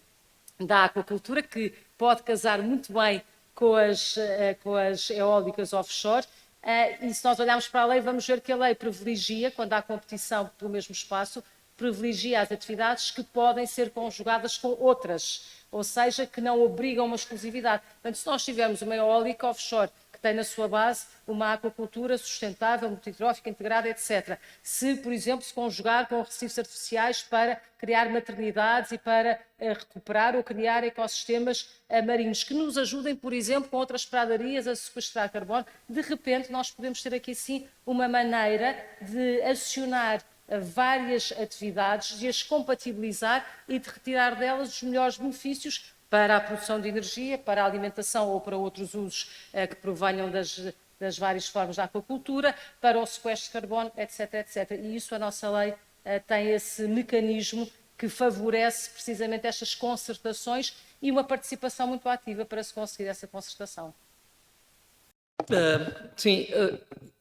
da aquacultura, que pode casar muito bem com as eólicas offshore. E se nós olharmos para a lei, vamos ver que a lei privilegia, quando há competição pelo mesmo espaço, privilegia as atividades que podem ser conjugadas com outras, ou seja, que não obrigam uma exclusividade. Portanto, se nós tivermos uma eólica offshore que tem na sua base uma aquacultura sustentável, multitrófica, integrada, etc. Se, por exemplo, se conjugar com recifes artificiais para criar maternidades e para recuperar ou criar ecossistemas marinhos que nos ajudem, por exemplo, com outras pradarias a sequestrar carbono, de repente nós podemos ter aqui sim uma maneira de acionar várias atividades, de as compatibilizar e de retirar delas os melhores benefícios para a produção de energia, para a alimentação ou para outros usos que provenham das várias formas da aquacultura, para o sequestro de carbono, etc, etc. E isso a nossa lei tem esse mecanismo que favorece precisamente estas concertações e uma participação muito ativa para se conseguir essa concertação. Sim,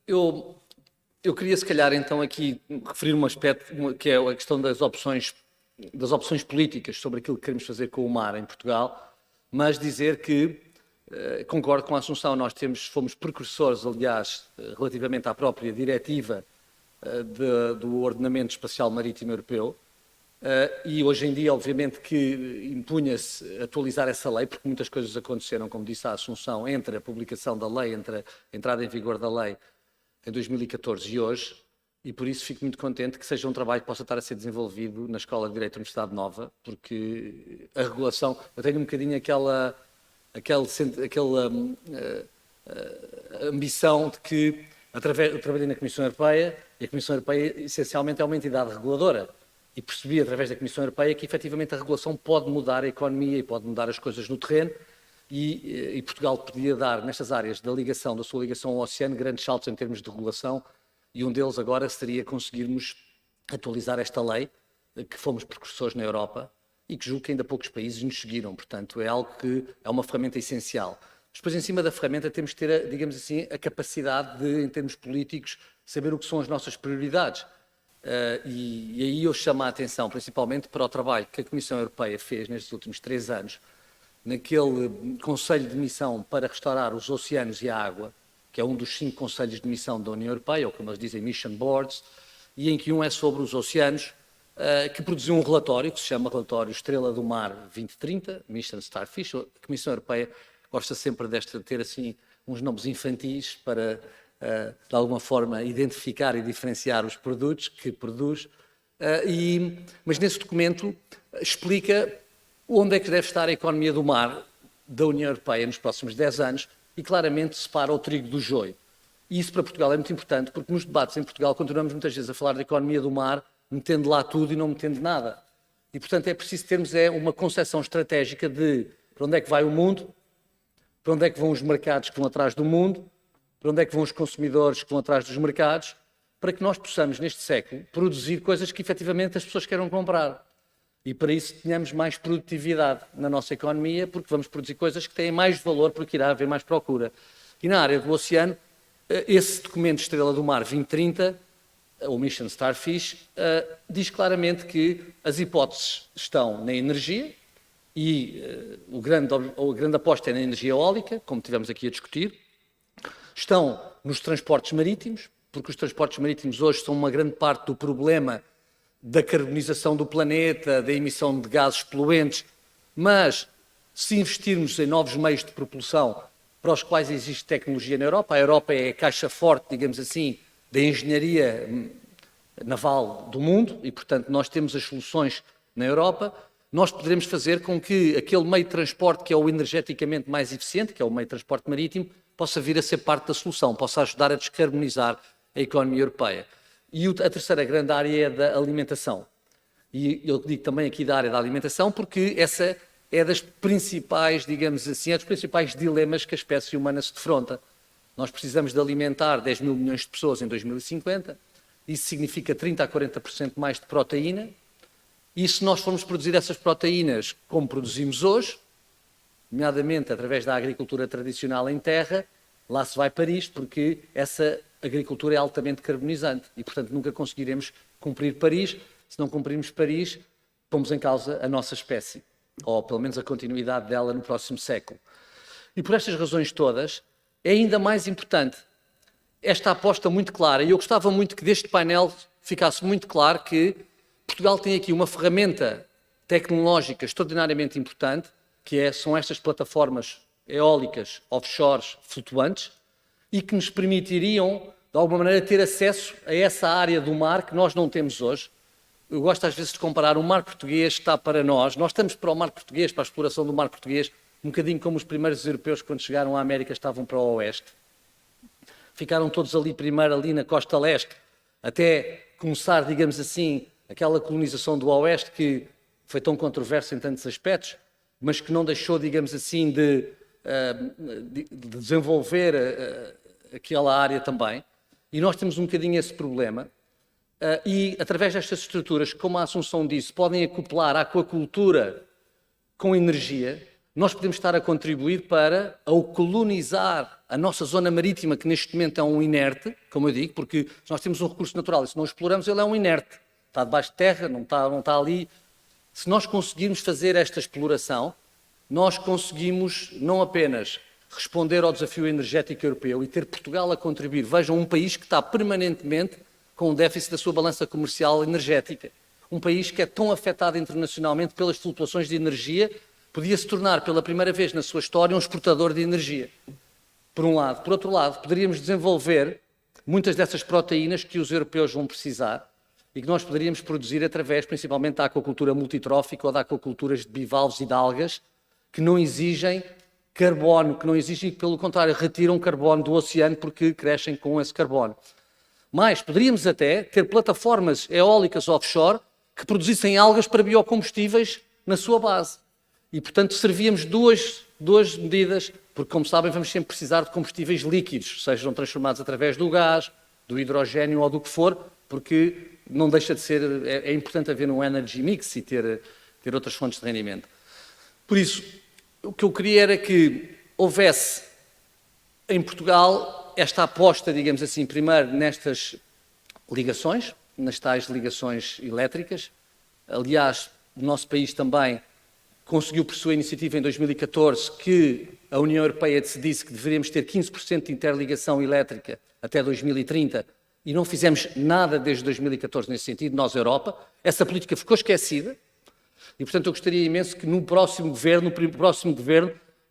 eu queria se calhar então aqui referir um aspecto que é a questão das opções políticas sobre aquilo que queremos fazer com o mar em Portugal, mas dizer que concordo com a Assunção, nós fomos precursores, aliás, relativamente à própria diretiva do Ordenamento Espacial Marítimo Europeu, e hoje em dia, obviamente, que impunha-se atualizar essa lei, porque muitas coisas aconteceram, como disse a Assunção, entre a publicação da lei, entre a entrada em vigor da lei em 2014 e hoje, e por isso fico muito contente que seja um trabalho que possa estar a ser desenvolvido na Escola de Direito da Universidade Nova, porque a regulação, eu tenho um bocadinho aquela ambição de que, eu trabalhei na Comissão Europeia, e a Comissão Europeia essencialmente é uma entidade reguladora, e percebi através da Comissão Europeia que efetivamente a regulação pode mudar a economia e pode mudar as coisas no terreno, e Portugal podia dar, nestas áreas da sua ligação ao oceano, grandes saltos em termos de regulação, e um deles agora seria conseguirmos atualizar esta lei, que fomos precursores na Europa, e que julgo que ainda poucos países nos seguiram. Portanto, é algo que é uma ferramenta essencial. Mas depois, em cima da ferramenta, temos que ter, digamos assim, a capacidade de, em termos políticos, saber o que são as nossas prioridades. E aí eu chamo a atenção, principalmente, para o trabalho que a Comissão Europeia fez nestes últimos 3 anos, naquele Conselho de Missão para restaurar os oceanos e a água, que é um dos 5 conselhos de missão da União Europeia, ou como eles dizem, Mission Boards, e em que um é sobre os oceanos, que produziu um relatório que se chama Relatório Estrela do Mar 2030, Mission Starfish. A Comissão Europeia gosta sempre de ter assim uns nomes infantis para, de alguma forma, identificar e diferenciar os produtos que produz, mas nesse documento explica onde é que deve estar a economia do mar da União Europeia nos próximos 10 anos e claramente separa o trigo do joio. E isso para Portugal é muito importante, porque nos debates em Portugal continuamos muitas vezes a falar da economia do mar, metendo lá tudo e não metendo nada. E, portanto, é preciso termos uma concepção estratégica de para onde é que vai o mundo, para onde é que vão os mercados que vão atrás do mundo, para onde é que vão os consumidores que vão atrás dos mercados, para que nós possamos, neste século, produzir coisas que efetivamente as pessoas queiram comprar. E para isso tenhamos mais produtividade na nossa economia, porque vamos produzir coisas que têm mais valor, porque irá haver mais procura. E na área do oceano, esse documento Estrela do Mar 2030, o Mission Starfish, diz claramente que as hipóteses estão na energia e a grande aposta é na energia eólica, como tivemos aqui a discutir, estão nos transportes marítimos, porque os transportes marítimos hoje são uma grande parte do problema da carbonização do planeta, da emissão de gases poluentes, mas se investirmos em novos meios de propulsão para os quais existe tecnologia na Europa, a Europa é a caixa forte, digamos assim, da engenharia naval do mundo e, portanto, nós temos as soluções na Europa, nós poderemos fazer com que aquele meio de transporte que é o energeticamente mais eficiente, que é o meio de transporte marítimo, possa vir a ser parte da solução, possa ajudar a descarbonizar a economia europeia. E a terceira grande área é da alimentação. E eu digo também aqui da área da alimentação porque essa é das principais, digamos assim, é dos principais dilemas que a espécie humana se defronta. Nós precisamos de alimentar 10 mil milhões de pessoas em 2050, isso significa 30% a 40% mais de proteína, e se nós formos produzir essas proteínas como produzimos hoje, nomeadamente através da agricultura tradicional em terra, lá se vai Paris, porque essa agricultura é altamente carbonizante e, portanto, nunca conseguiremos cumprir Paris. Se não cumprirmos Paris, pomos em causa a nossa espécie, ou pelo menos a continuidade dela no próximo século. E por estas razões todas, é ainda mais importante esta aposta muito clara, e eu gostava muito que deste painel ficasse muito claro que Portugal tem aqui uma ferramenta tecnológica extraordinariamente importante, são estas plataformas eólicas, offshores, flutuantes, e que nos permitiriam, de alguma maneira, ter acesso a essa área do mar que nós não temos hoje. Eu gosto às vezes de comparar o mar português está para nós estamos para o mar português, para a exploração do mar português, um bocadinho como os primeiros europeus quando chegaram à América estavam para o oeste. Ficaram todos ali primeiro, ali na costa leste, até começar, digamos assim, aquela colonização do oeste que foi tão controversa em tantos aspectos, mas que não deixou, digamos assim, de desenvolver aquela área também. E nós temos um bocadinho esse problema. E, através destas estruturas, como a Assunção disse, podem acoplar a aquacultura com energia, nós podemos estar a contribuir para colonizar a nossa zona marítima, que neste momento é um inerte, como eu digo, porque nós temos um recurso natural e se não o exploramos ele é um inerte. Está debaixo de terra, não está ali. Se nós conseguirmos fazer esta exploração, nós conseguimos não apenas responder ao desafio energético europeu e ter Portugal a contribuir. Vejam, um país que está permanentemente com um déficit da sua balança comercial energética. Um país que é tão afetado internacionalmente pelas flutuações de energia, podia se tornar pela primeira vez na sua história um exportador de energia. Por um lado. Por outro lado, poderíamos desenvolver muitas dessas proteínas que os europeus vão precisar e que nós poderíamos produzir através, principalmente, da aquacultura multitrófica ou da aquaculturas de bivalves e de algas, que não exigem carbono, que não exigem, pelo contrário, retiram carbono do oceano porque crescem com esse carbono. Mas poderíamos até ter plataformas eólicas offshore que produzissem algas para biocombustíveis na sua base. E, portanto, servíamos duas medidas, porque, como sabem, vamos sempre precisar de combustíveis líquidos, sejam transformados através do gás, do hidrogênio ou do que for, porque não deixa de ser, é importante haver um energy mix e ter outras fontes de rendimento. Por isso, o que eu queria era que houvesse em Portugal esta aposta, digamos assim, primeiro nestas ligações, nas tais ligações elétricas. Aliás, o nosso país também conseguiu, por sua iniciativa em 2014, que a União Europeia decidisse que deveríamos ter 15% de interligação elétrica até 2030 e não fizemos nada desde 2014 nesse sentido, nós, Europa. Essa política ficou esquecida e, portanto, eu gostaria imenso que no próximo governo,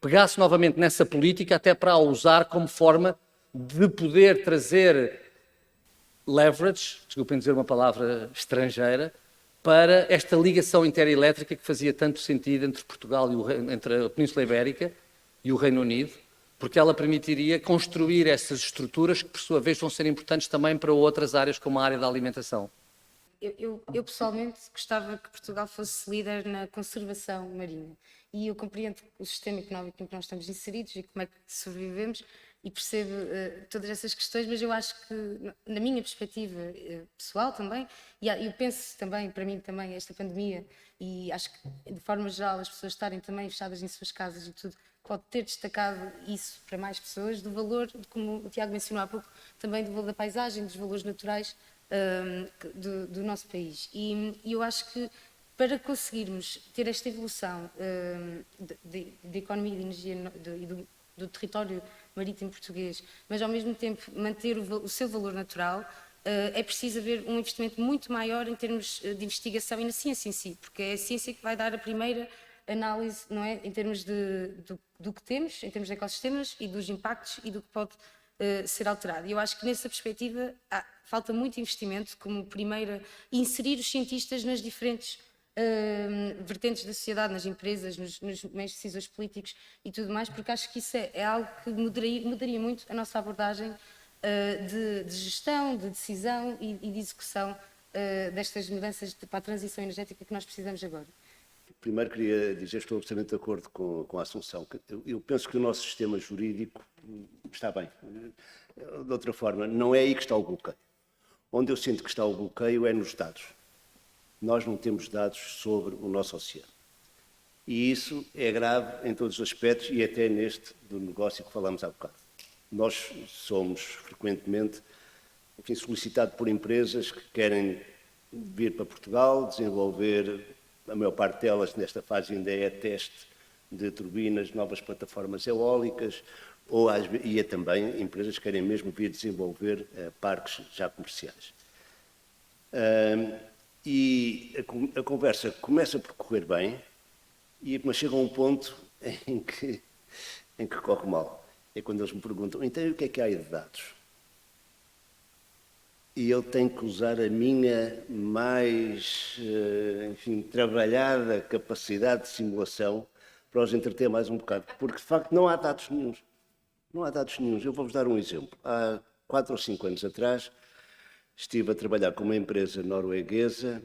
pegasse novamente nessa política até para a usar como forma de poder trazer leverage, desculpem dizer uma palavra estrangeira, para esta ligação interelétrica que fazia tanto sentido entre Portugal e entre a Península Ibérica e o Reino Unido, porque ela permitiria construir essas estruturas que, por sua vez, vão ser importantes também para outras áreas, como a área da alimentação. Eu pessoalmente gostava que Portugal fosse líder na conservação marinha e eu compreendo o sistema económico em que nós estamos inseridos e como é que sobrevivemos e percebo todas essas questões, mas eu acho que, na minha perspectiva pessoal também, e eu penso também, para mim também, esta pandemia, e acho que, de forma geral, as pessoas estarem também fechadas em suas casas e tudo, pode ter destacado isso para mais pessoas, do valor, como o Tiago mencionou há pouco, também do valor da paisagem, dos valores naturais do nosso país. E eu acho que para conseguirmos ter esta evolução de economia e de energia e do território marítimo português, mas ao mesmo tempo manter o seu valor natural, é preciso haver um investimento muito maior em termos de investigação e na ciência em si, porque é a ciência que vai dar a primeira análise, não é, em termos do que temos, em termos de ecossistemas e dos impactos e do que pode ser alterado. E eu acho que nessa perspectiva falta muito investimento como primeira, inserir os cientistas nas diferentes vertentes da sociedade, nas empresas, nos meios decisores políticos e tudo mais, porque acho que isso é algo que mudaria muito a nossa abordagem de gestão, de decisão e de execução destas mudanças para a transição energética que nós precisamos agora. Primeiro queria dizer que estou absolutamente de acordo com a Assunção. Eu penso que o nosso sistema jurídico está bem. De outra forma, não é aí que está o bloqueio. Onde eu sinto que está o bloqueio é nos dados. Nós não temos dados sobre o nosso oceano. E isso é grave em todos os aspectos e até neste do negócio que falamos há bocado. Nós somos frequentemente solicitados por empresas que querem vir para Portugal, desenvolver, a maior parte delas nesta fase ainda é teste de turbinas, novas plataformas eólicas, e também empresas que querem mesmo vir desenvolver parques já comerciais. E a conversa começa por correr bem, mas chega a um ponto em que corre mal. É quando eles me perguntam, então o que é que há aí de dados? E eu tenho que usar a minha mais, trabalhada capacidade de simulação para os entreter mais um bocado, porque de facto não há dados nenhuns. Não há dados nenhuns. Eu vou-vos dar um exemplo. Há 4 ou 5 anos atrás estive a trabalhar com uma empresa norueguesa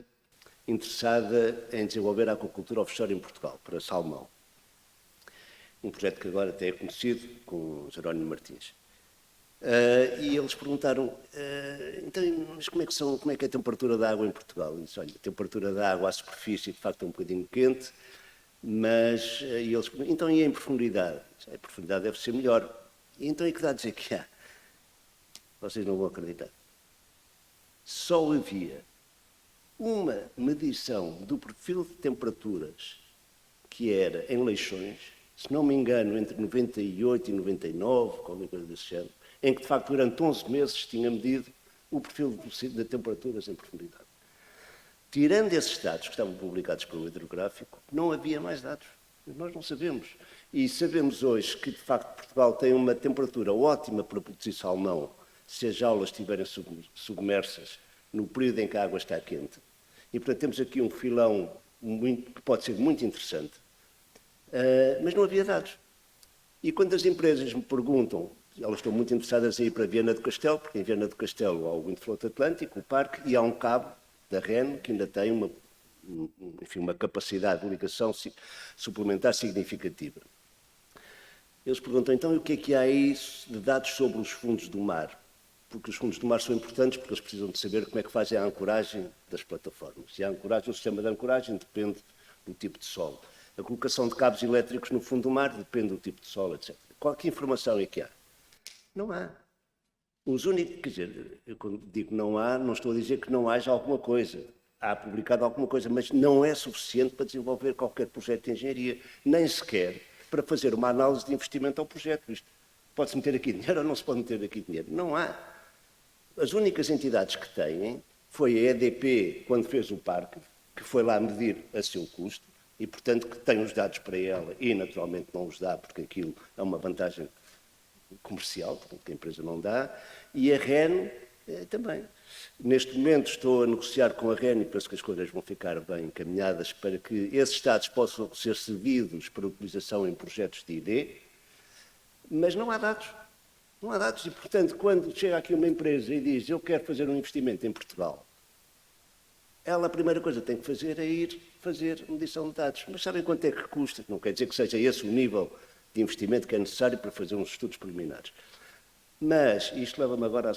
interessada em desenvolver a aquacultura offshore em Portugal, para salmão. Um projeto que agora até é conhecido, com Jerónimo Martins. E eles perguntaram, então, mas como é que é a temperatura da água em Portugal? Eu disse, olha, a temperatura da água à superfície de facto é um bocadinho quente, mas e eles perguntam, então e em profundidade? A profundidade deve ser melhor. E então e que dados é que há? Vocês não vão acreditar. Só havia uma medição do perfil de temperaturas que era em Leixões, se não me engano, entre 98 e 99, qualquer coisa desse género, em que, de facto, durante 11 meses tinha medido o perfil de temperaturas em profundidade. Tirando esses dados que estavam publicados pelo hidrográfico, não havia mais dados. Nós não sabemos. E sabemos hoje que, de facto, Portugal tem uma temperatura ótima para produzir salmão, se as jaulas estiverem submersas no período em que a água está quente. E, portanto, temos aqui um filão que pode ser muito interessante. Mas não havia dados. E quando as empresas me perguntam, elas estão muito interessadas em ir para Viana do Castelo, porque em Viana do Castelo há o Windfloat Atlântico, o parque, e há um cabo da REN que ainda tem uma capacidade de ligação suplementar significativa. Eles perguntam, então, o que há aí de dados sobre os fundos do mar? Porque os fundos do mar são importantes, porque eles precisam de saber como é que fazem a ancoragem das plataformas. E a ancoragem, o sistema de ancoragem depende do tipo de solo. A colocação de cabos elétricos no fundo do mar depende do tipo de solo, etc. Que informação é que há? Não há. Os únicos, quer dizer, eu quando digo não há, não estou a dizer que não haja alguma coisa. Há publicado alguma coisa, mas não é suficiente para desenvolver qualquer projeto de engenharia, nem sequer para fazer uma análise de investimento ao projeto. Isto, pode-se meter aqui dinheiro ou não se pode meter aqui dinheiro? Não há. As únicas entidades que têm foi a EDP, quando fez o parque, que foi lá medir a seu custo, e, portanto, que tem os dados para ela e, naturalmente, não os dá, porque aquilo é uma vantagem comercial, portanto, que a empresa não dá, e a REN também. Neste momento estou a negociar com a REN e penso que as coisas vão ficar bem encaminhadas para que esses dados possam ser servidos para utilização em projetos de ID, mas não há dados. Não há dados e, portanto, quando chega aqui uma empresa e diz eu quero fazer um investimento em Portugal, ela a primeira coisa que tem que fazer é ir fazer medição de dados. Mas sabem quanto é que custa? Não quer dizer que seja esse o nível de investimento que é necessário para fazer uns estudos preliminares. Mas isto leva-me agora ao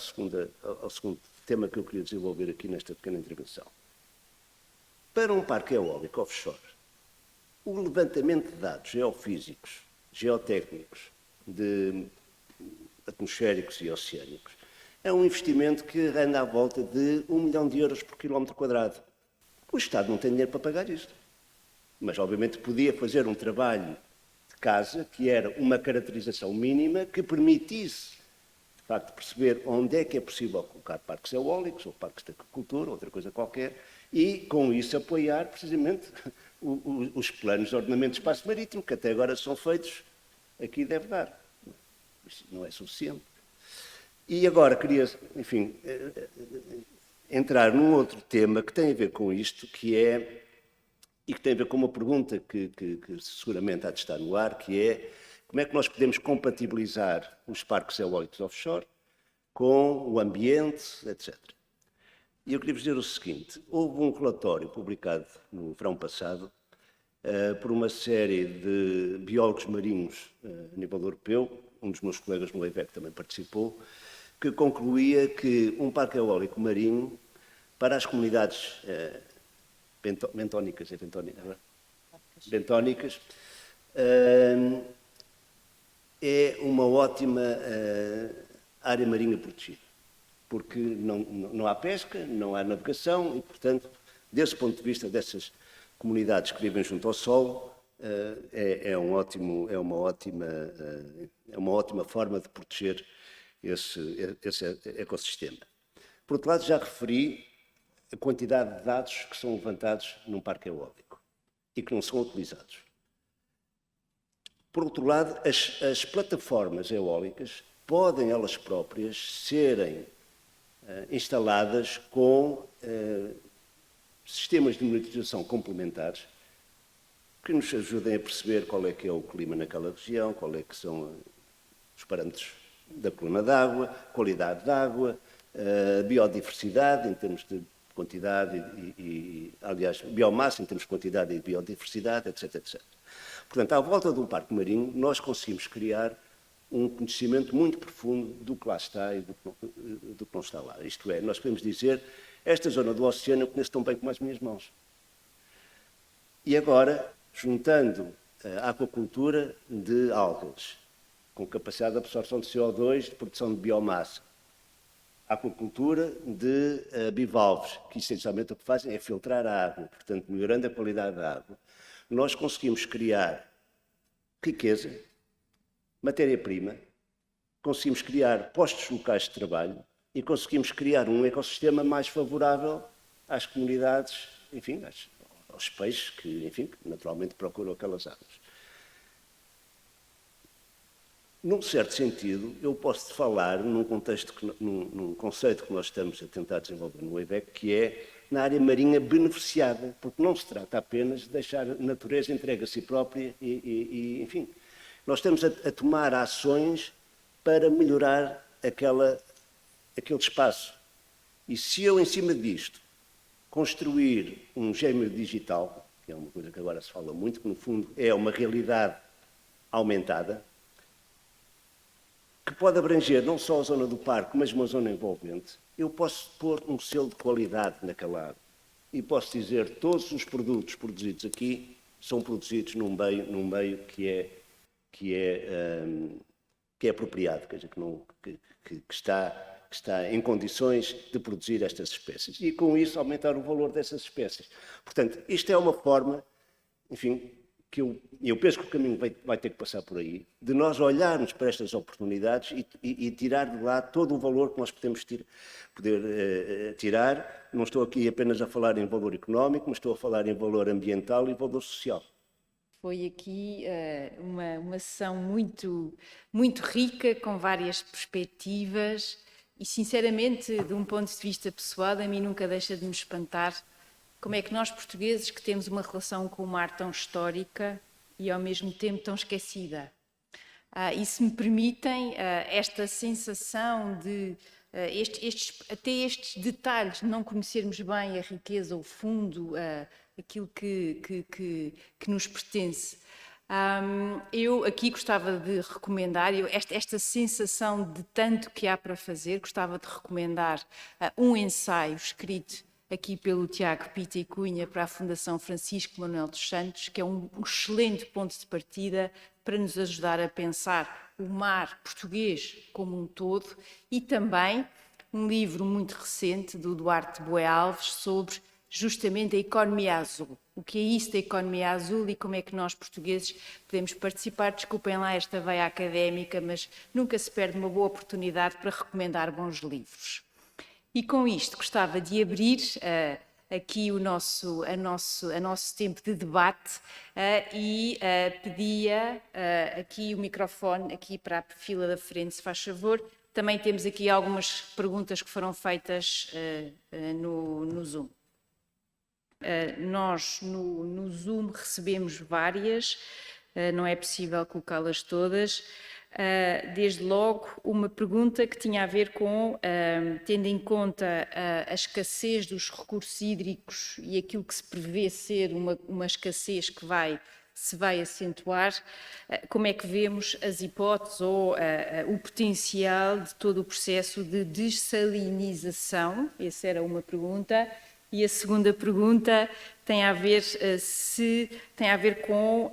segundo tema que eu queria desenvolver aqui nesta pequena intervenção. Para um parque eólico offshore, o levantamento de dados geofísicos, geotécnicos, atmosféricos e oceânicos, é um investimento que anda à volta de 1 milhão de euros por quilómetro quadrado. O Estado não tem dinheiro para pagar isto. Mas, obviamente, podia fazer um trabalho de casa que era uma caracterização mínima que permitisse, de facto, perceber onde é que é possível colocar parques eólicos ou parques de agricultura, outra coisa qualquer, e, com isso, apoiar, precisamente, os planos de ordenamento de espaço marítimo, que até agora são feitos aqui deve dar. Isso não é suficiente. E agora queria, enfim, entrar num outro tema que tem a ver com isto, e que tem a ver com uma pergunta que seguramente há de estar no ar, que é como é que nós podemos compatibilizar os parques eólicos offshore com o ambiente, etc. E eu queria vos dizer o seguinte, houve um relatório publicado no verão passado por uma série de biólogos marinhos a nível europeu, um dos meus colegas no EIVEC também participou, que concluía que um parque eólico marinho, para as comunidades bentónicas, é uma ótima área marinha protegida, porque não há pesca, não há navegação e, portanto, desse ponto de vista dessas comunidades que vivem junto ao solo, é uma ótima forma de proteger esse ecossistema. Por outro lado, já referi a quantidade de dados que são levantados num parque eólico e que não são utilizados. Por outro lado, as plataformas eólicas podem elas próprias serem instaladas com sistemas de monitorização complementares que nos ajudem a perceber qual é que é o clima naquela região, qual é que são os parâmetros da coluna d'água, qualidade de água, biodiversidade em termos de quantidade aliás, biomassa em termos de quantidade e biodiversidade, etc, etc. Portanto, à volta de um parque marinho, nós conseguimos criar um conhecimento muito profundo do que lá está e do que não está lá. Isto é, nós podemos dizer, esta zona do oceano eu conheço tão bem como as minhas mãos. E agora, juntando a aquacultura de algas, com capacidade de absorção de CO2, de produção de biomassa, a aquacultura de bivalves, que essencialmente o que fazem é filtrar a água, portanto, melhorando a qualidade da água, nós conseguimos criar riqueza, matéria-prima, conseguimos criar postos locais de trabalho e conseguimos criar um ecossistema mais favorável às comunidades, enfim, aos peixes que, enfim, que naturalmente procuram aquelas águas. Num certo sentido, eu posso falar num conceito que nós estamos a tentar desenvolver no EIVEC, que é na área marinha beneficiada, porque não se trata apenas de deixar a natureza entregue a si própria e enfim, nós estamos a tomar ações para melhorar aquele espaço. E se eu, em cima disto, construir um gêmeo digital, que é uma coisa que agora se fala muito, que no fundo é uma realidade aumentada, que pode abranger não só a zona do parque, mas uma zona envolvente, eu posso pôr um selo de qualidade naquela área. E posso dizer que todos os produtos produzidos aqui são produzidos num meio que é apropriado, quer dizer, que está em condições de produzir estas espécies. E com isso aumentar o valor dessas espécies. Portanto, isto é uma forma, enfim, que eu penso que o caminho vai ter que passar por aí, de nós olharmos para estas oportunidades e tirar de lá todo o valor que nós podemos poder tirar. Não estou aqui apenas a falar em valor económico, mas estou a falar em valor ambiental e valor social. Foi aqui uma sessão muito, muito rica, com várias perspectivas e, sinceramente, de um ponto de vista pessoal, a mim nunca deixa de me espantar como é que nós, portugueses, que temos uma relação com o mar tão histórica e, ao mesmo tempo, tão esquecida. E se me permitem, esta sensação de até estes detalhes, de não conhecermos bem a riqueza, o fundo, aquilo que nos pertence. Eu aqui gostava de recomendar, esta sensação de tanto que há para fazer, gostava de recomendar um ensaio escrito aqui pelo Tiago Pita e Cunha para a Fundação Francisco Manuel dos Santos, que é um excelente ponto de partida para nos ajudar a pensar o mar português como um todo, e também um livro muito recente do Duarte Bué Alves sobre justamente a economia azul. O que é isso da economia azul e como é que nós portugueses podemos participar? Desculpem lá esta veia académica, mas nunca se perde uma boa oportunidade para recomendar bons livros. E com isto gostava de abrir aqui o nosso tempo de debate e pedia aqui o microfone aqui para a fila da frente, se faz favor. Também temos aqui algumas perguntas que foram feitas no Zoom. Nós no Zoom recebemos várias, não é possível colocá-las todas. Desde logo, uma pergunta que tinha a ver com, tendo em conta a escassez dos recursos hídricos e aquilo que se prevê ser uma escassez que se vai acentuar, como é que vemos as hipóteses ou o potencial de todo o processo de dessalinização? Essa era uma pergunta. E a segunda pergunta tem a ver, com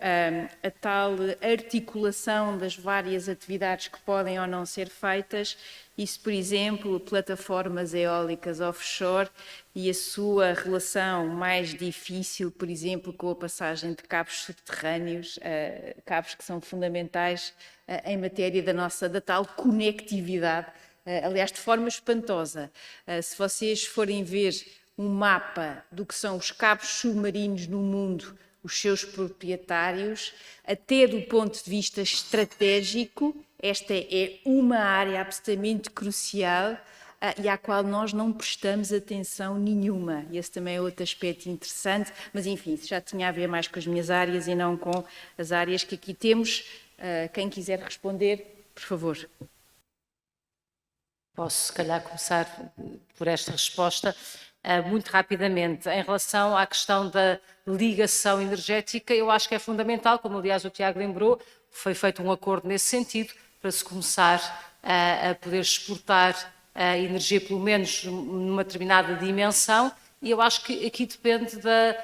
a tal articulação das várias atividades que podem ou não ser feitas, e se, por exemplo, plataformas eólicas offshore e a sua relação mais difícil, por exemplo, com a passagem de cabos subterrâneos, cabos que são fundamentais em matéria da tal conectividade, aliás, de forma espantosa. Se vocês forem ver um mapa do que são os cabos submarinos no mundo, os seus proprietários, até do ponto de vista estratégico, esta é uma área absolutamente crucial e à qual nós não prestamos atenção nenhuma. Esse também é outro aspecto interessante, mas enfim, já tinha a ver mais com as minhas áreas e não com as áreas que aqui temos. Quem quiser responder, por favor. Posso, se calhar, começar por esta resposta. Muito rapidamente, em relação à questão da ligação energética, eu acho que é fundamental, como aliás o Tiago lembrou, foi feito um acordo nesse sentido, para se começar a poder exportar a energia, pelo menos numa determinada dimensão, e eu acho que aqui depende da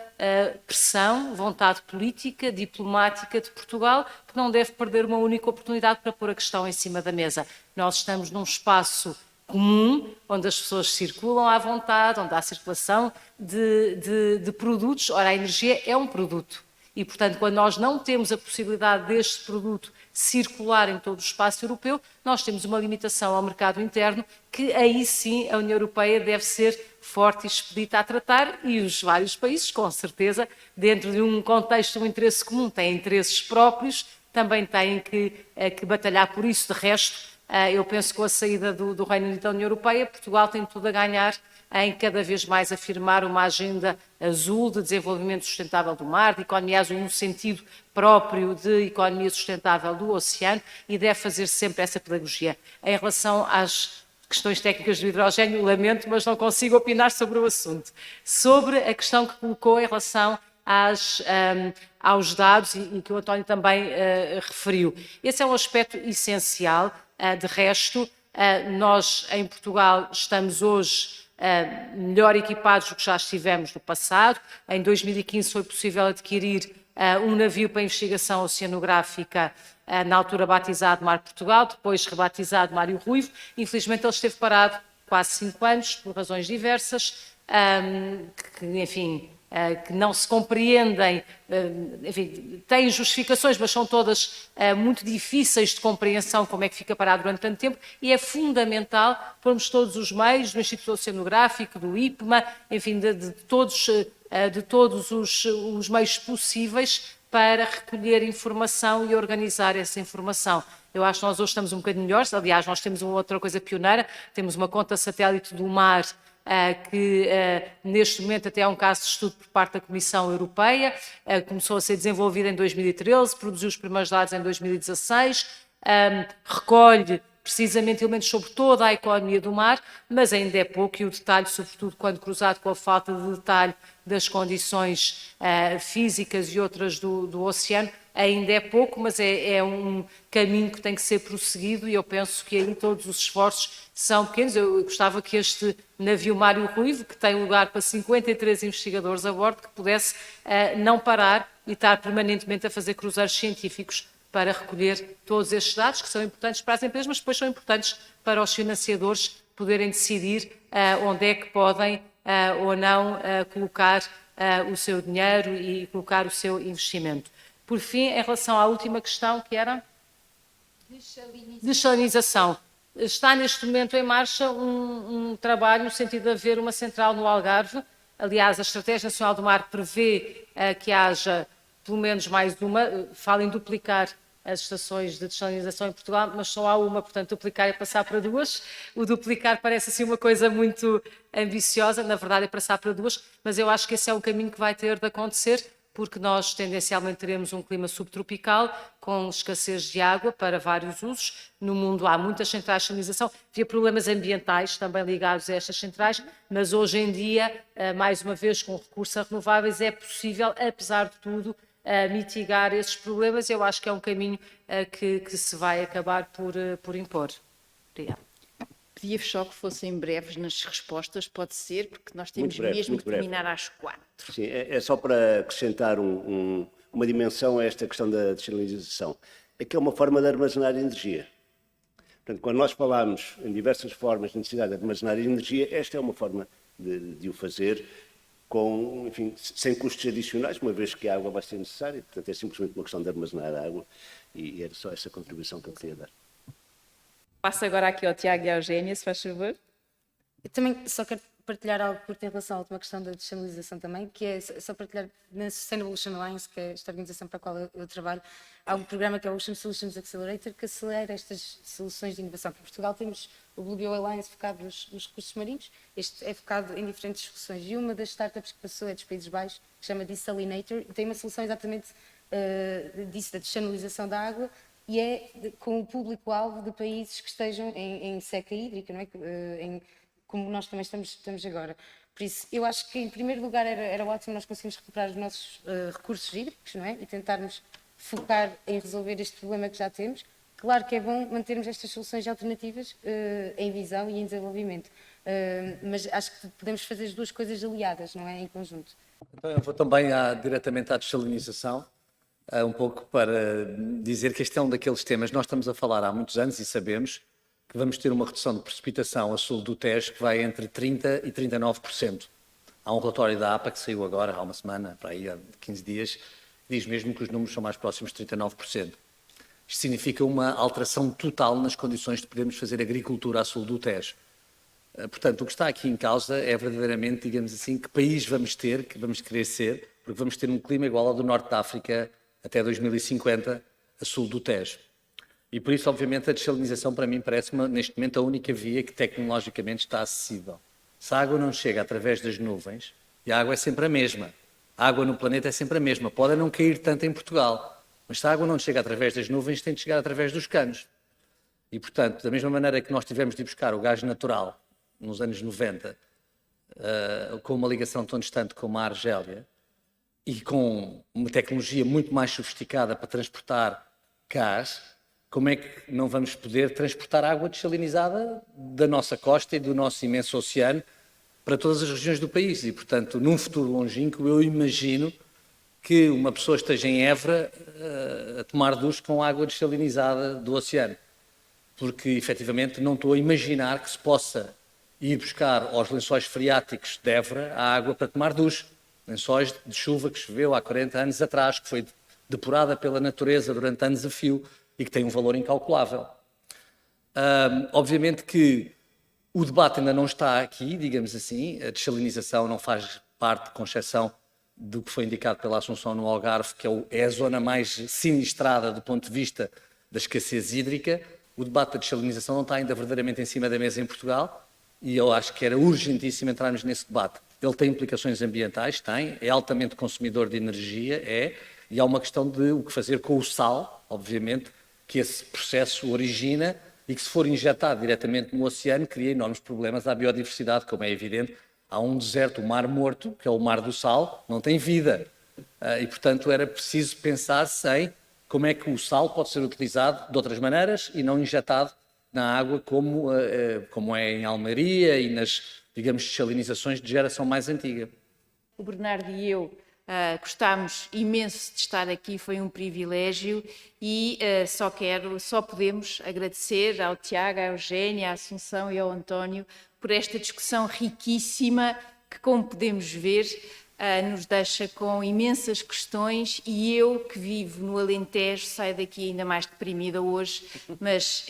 pressão, vontade política, diplomática de Portugal, que não deve perder uma única oportunidade para pôr a questão em cima da mesa. Nós estamos num espaço comum, onde as pessoas circulam à vontade, onde há circulação de produtos. Ora, a energia é um produto e, portanto, quando nós não temos a possibilidade deste produto circular em todo o espaço europeu, nós temos uma limitação ao mercado interno que aí sim a União Europeia deve ser forte e expedita a tratar, e os vários países, com certeza, dentro de um contexto de um interesse comum, têm interesses próprios, também têm que batalhar por isso. De resto, eu penso que com a saída do Reino Unido da União Europeia, Portugal tem tudo a ganhar em cada vez mais afirmar uma agenda azul de desenvolvimento sustentável do mar, de economia azul no sentido próprio de economia sustentável do oceano, e deve fazer sempre essa pedagogia. Em relação às questões técnicas do hidrogênio, lamento, mas não consigo opinar sobre o assunto. Sobre a questão que colocou em relação aos dados e que o António também referiu. Esse é um aspecto essencial. De resto, nós em Portugal estamos hoje melhor equipados do que já estivemos no passado. Em 2015 foi possível adquirir um navio para investigação oceanográfica, na altura batizado Mar Portugal, depois rebatizado Mário Ruivo. Infelizmente ele esteve parado quase 5 anos, por razões diversas, que não se compreendem, enfim, têm justificações, mas são todas muito difíceis de compreensão, como é que fica parado durante tanto tempo, e é fundamental pormos todos os meios do Instituto Oceanográfico, do IPMA, enfim, de todos os meios possíveis para recolher informação e organizar essa informação. Eu acho que nós hoje estamos um bocadinho melhores. Aliás, nós temos uma outra coisa pioneira, temos uma conta satélite do mar, que neste momento até é um caso de estudo por parte da Comissão Europeia, começou a ser desenvolvida em 2013, produziu os primeiros dados em 2016, recolhe precisamente elementos sobre toda a economia do mar, mas ainda é pouco, e o detalhe, sobretudo quando cruzado com a falta de detalhe das condições físicas e outras do oceano, ainda é pouco, mas é um caminho que tem que ser prosseguido, e eu penso que aí todos os esforços são pequenos. Eu gostava que este navio Mário Ruivo, que tem lugar para 53 investigadores a bordo, que pudesse não parar e estar permanentemente a fazer cruzeiros científicos para recolher todos estes dados, que são importantes para as empresas, mas depois são importantes para os financiadores poderem decidir onde é que podem ou não colocar o seu dinheiro e colocar o seu investimento. Por fim, em relação à última questão, que era? Desalinização. Está neste momento em marcha um trabalho no sentido de haver uma central no Algarve. Aliás, a Estratégia Nacional do Mar prevê que haja pelo menos mais uma. Fala em duplicar as estações de desalinização em Portugal, mas só há uma, portanto, duplicar é passar para duas. O duplicar parece assim uma coisa muito ambiciosa, na verdade é passar para duas, mas eu acho que esse é o caminho que vai ter de acontecer, porque nós tendencialmente teremos um clima subtropical, com escassez de água para vários usos. No mundo há muitas centrais de desalinização, havia problemas ambientais também ligados a estas centrais, mas hoje em dia, mais uma vez, com recursos a renováveis, é possível, apesar de tudo, mitigar esses problemas. Eu acho que é um caminho que se vai acabar por impor. Obrigada. Pedia-vos só que fossem breves nas respostas, pode ser, porque nós temos Muito breve, mesmo muito que breve. terminar às 4. Sim, é só para acrescentar uma dimensão a esta questão da desalinização. É que é uma forma de armazenar energia. Portanto, quando nós falamos em diversas formas de necessidade de armazenar energia, esta é uma forma de o fazer com, enfim, sem custos adicionais, uma vez que a água vai ser necessária. Portanto, é simplesmente uma questão de armazenar a água e era só essa contribuição que eu queria dar. Passo agora aqui ao Tiago e à Eugénia, se faz favor. Eu também só quero partilhar algo curto em relação à última questão da descentralização também, que é só partilhar na Sustainable Ocean Alliance, que é esta organização para a qual eu trabalho, há um programa que é o Ocean Solutions Accelerator, que acelera estas soluções de inovação. Em Portugal temos o Blue Bio Alliance focado nos recursos marinhos, este é focado em diferentes soluções, e uma das startups que passou é dos Países Baixos, que se chama Desalinator, e tem uma solução exatamente disso, da descentralização da água, e é com o público-alvo de países que estejam em seca hídrica, não é? Como nós também estamos agora. Por isso, eu acho que, em primeiro lugar, era ótimo nós conseguirmos recuperar os nossos recursos hídricos, não é? E tentarmos focar em resolver este problema que já temos. Claro que é bom mantermos estas soluções alternativas em visão e em desenvolvimento, mas acho que podemos fazer as duas coisas aliadas, não é? Em conjunto. Então, eu vou também diretamente à desalinização, um pouco para dizer que este é um daqueles temas. Nós estamos a falar há muitos anos e sabemos que vamos ter uma redução de precipitação a sul do Tejo que vai entre 30% e 39%. Há um relatório da APA que saiu agora, há uma semana, para aí há 15 dias, que diz mesmo que os números são mais próximos de 39%. Isto significa uma alteração total nas condições de podermos fazer agricultura a sul do Tejo. Portanto, o que está aqui em causa é verdadeiramente, digamos assim, que país vamos ter, que vamos querer ser, porque vamos ter um clima igual ao do Norte da África até 2050, a sul do Tejo. E por isso, obviamente, a desalinização para mim parece-me, neste momento, a única via que tecnologicamente está acessível. Se a água não chega através das nuvens, e a água é sempre a mesma, a água no planeta é sempre a mesma, pode não cair tanto em Portugal, mas se a água não chega através das nuvens, tem de chegar através dos canos. E, portanto, da mesma maneira que nós tivemos de ir buscar o gás natural nos anos 90, com uma ligação tão distante como a Argélia, e com uma tecnologia muito mais sofisticada para transportar gás, como é que não vamos poder transportar água desalinizada da nossa costa e do nosso imenso oceano para todas as regiões do país? E, portanto, num futuro longínquo, eu imagino que uma pessoa esteja em Évora a tomar duche com água desalinizada do oceano. Porque, efetivamente, não estou a imaginar que se possa ir buscar aos lençóis freáticos de Évora a água para tomar duche. Lençóis de chuva que choveu há 40 anos atrás, que foi depurada pela natureza durante anos a fio, e que tem um valor incalculável. Obviamente que o debate ainda não está aqui, digamos assim, a desalinização não faz parte, com exceção do que foi indicado pela Assunção no Algarve, que é a zona mais sinistrada do ponto de vista da escassez hídrica. O debate da desalinização não está ainda verdadeiramente em cima da mesa em Portugal, e eu acho que era urgentíssimo entrarmos nesse debate. Ele tem implicações ambientais, tem, é altamente consumidor de energia, e há uma questão de o que fazer com o sal, obviamente, que esse processo origina e que, se for injetado diretamente no oceano, cria enormes problemas à biodiversidade, como é evidente. Há um deserto, o Mar Morto, que é o Mar do Sal, não tem vida. E, portanto, era preciso pensar-se em como é que o sal pode ser utilizado de outras maneiras e não injetado na água como é em Almaria e nas, digamos, desalinizações de geração mais antiga. O Bernardo e eu Gostámos imenso de estar aqui, foi um privilégio e só podemos agradecer ao Tiago, à Eugénia, à Assunção e ao António por esta discussão riquíssima que, como podemos ver, nos deixa com imensas questões e eu, que vivo no Alentejo, saio daqui ainda mais deprimida hoje, mas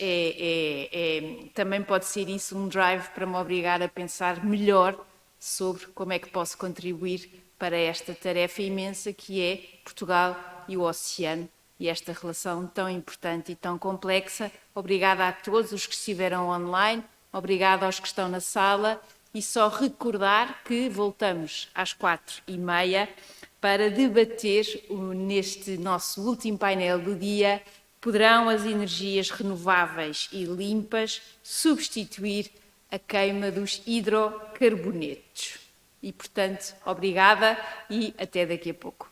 também pode ser isso um drive para me obrigar a pensar melhor sobre como é que posso contribuir para esta tarefa imensa que é Portugal e o oceano e esta relação tão importante e tão complexa. Obrigada a todos os que estiveram online, obrigada aos que estão na sala e só recordar que voltamos às 4h30 para debater neste nosso último painel do dia: poderão as energias renováveis e limpas substituir a queima dos hidrocarbonetos? E, portanto, obrigada e até daqui a pouco.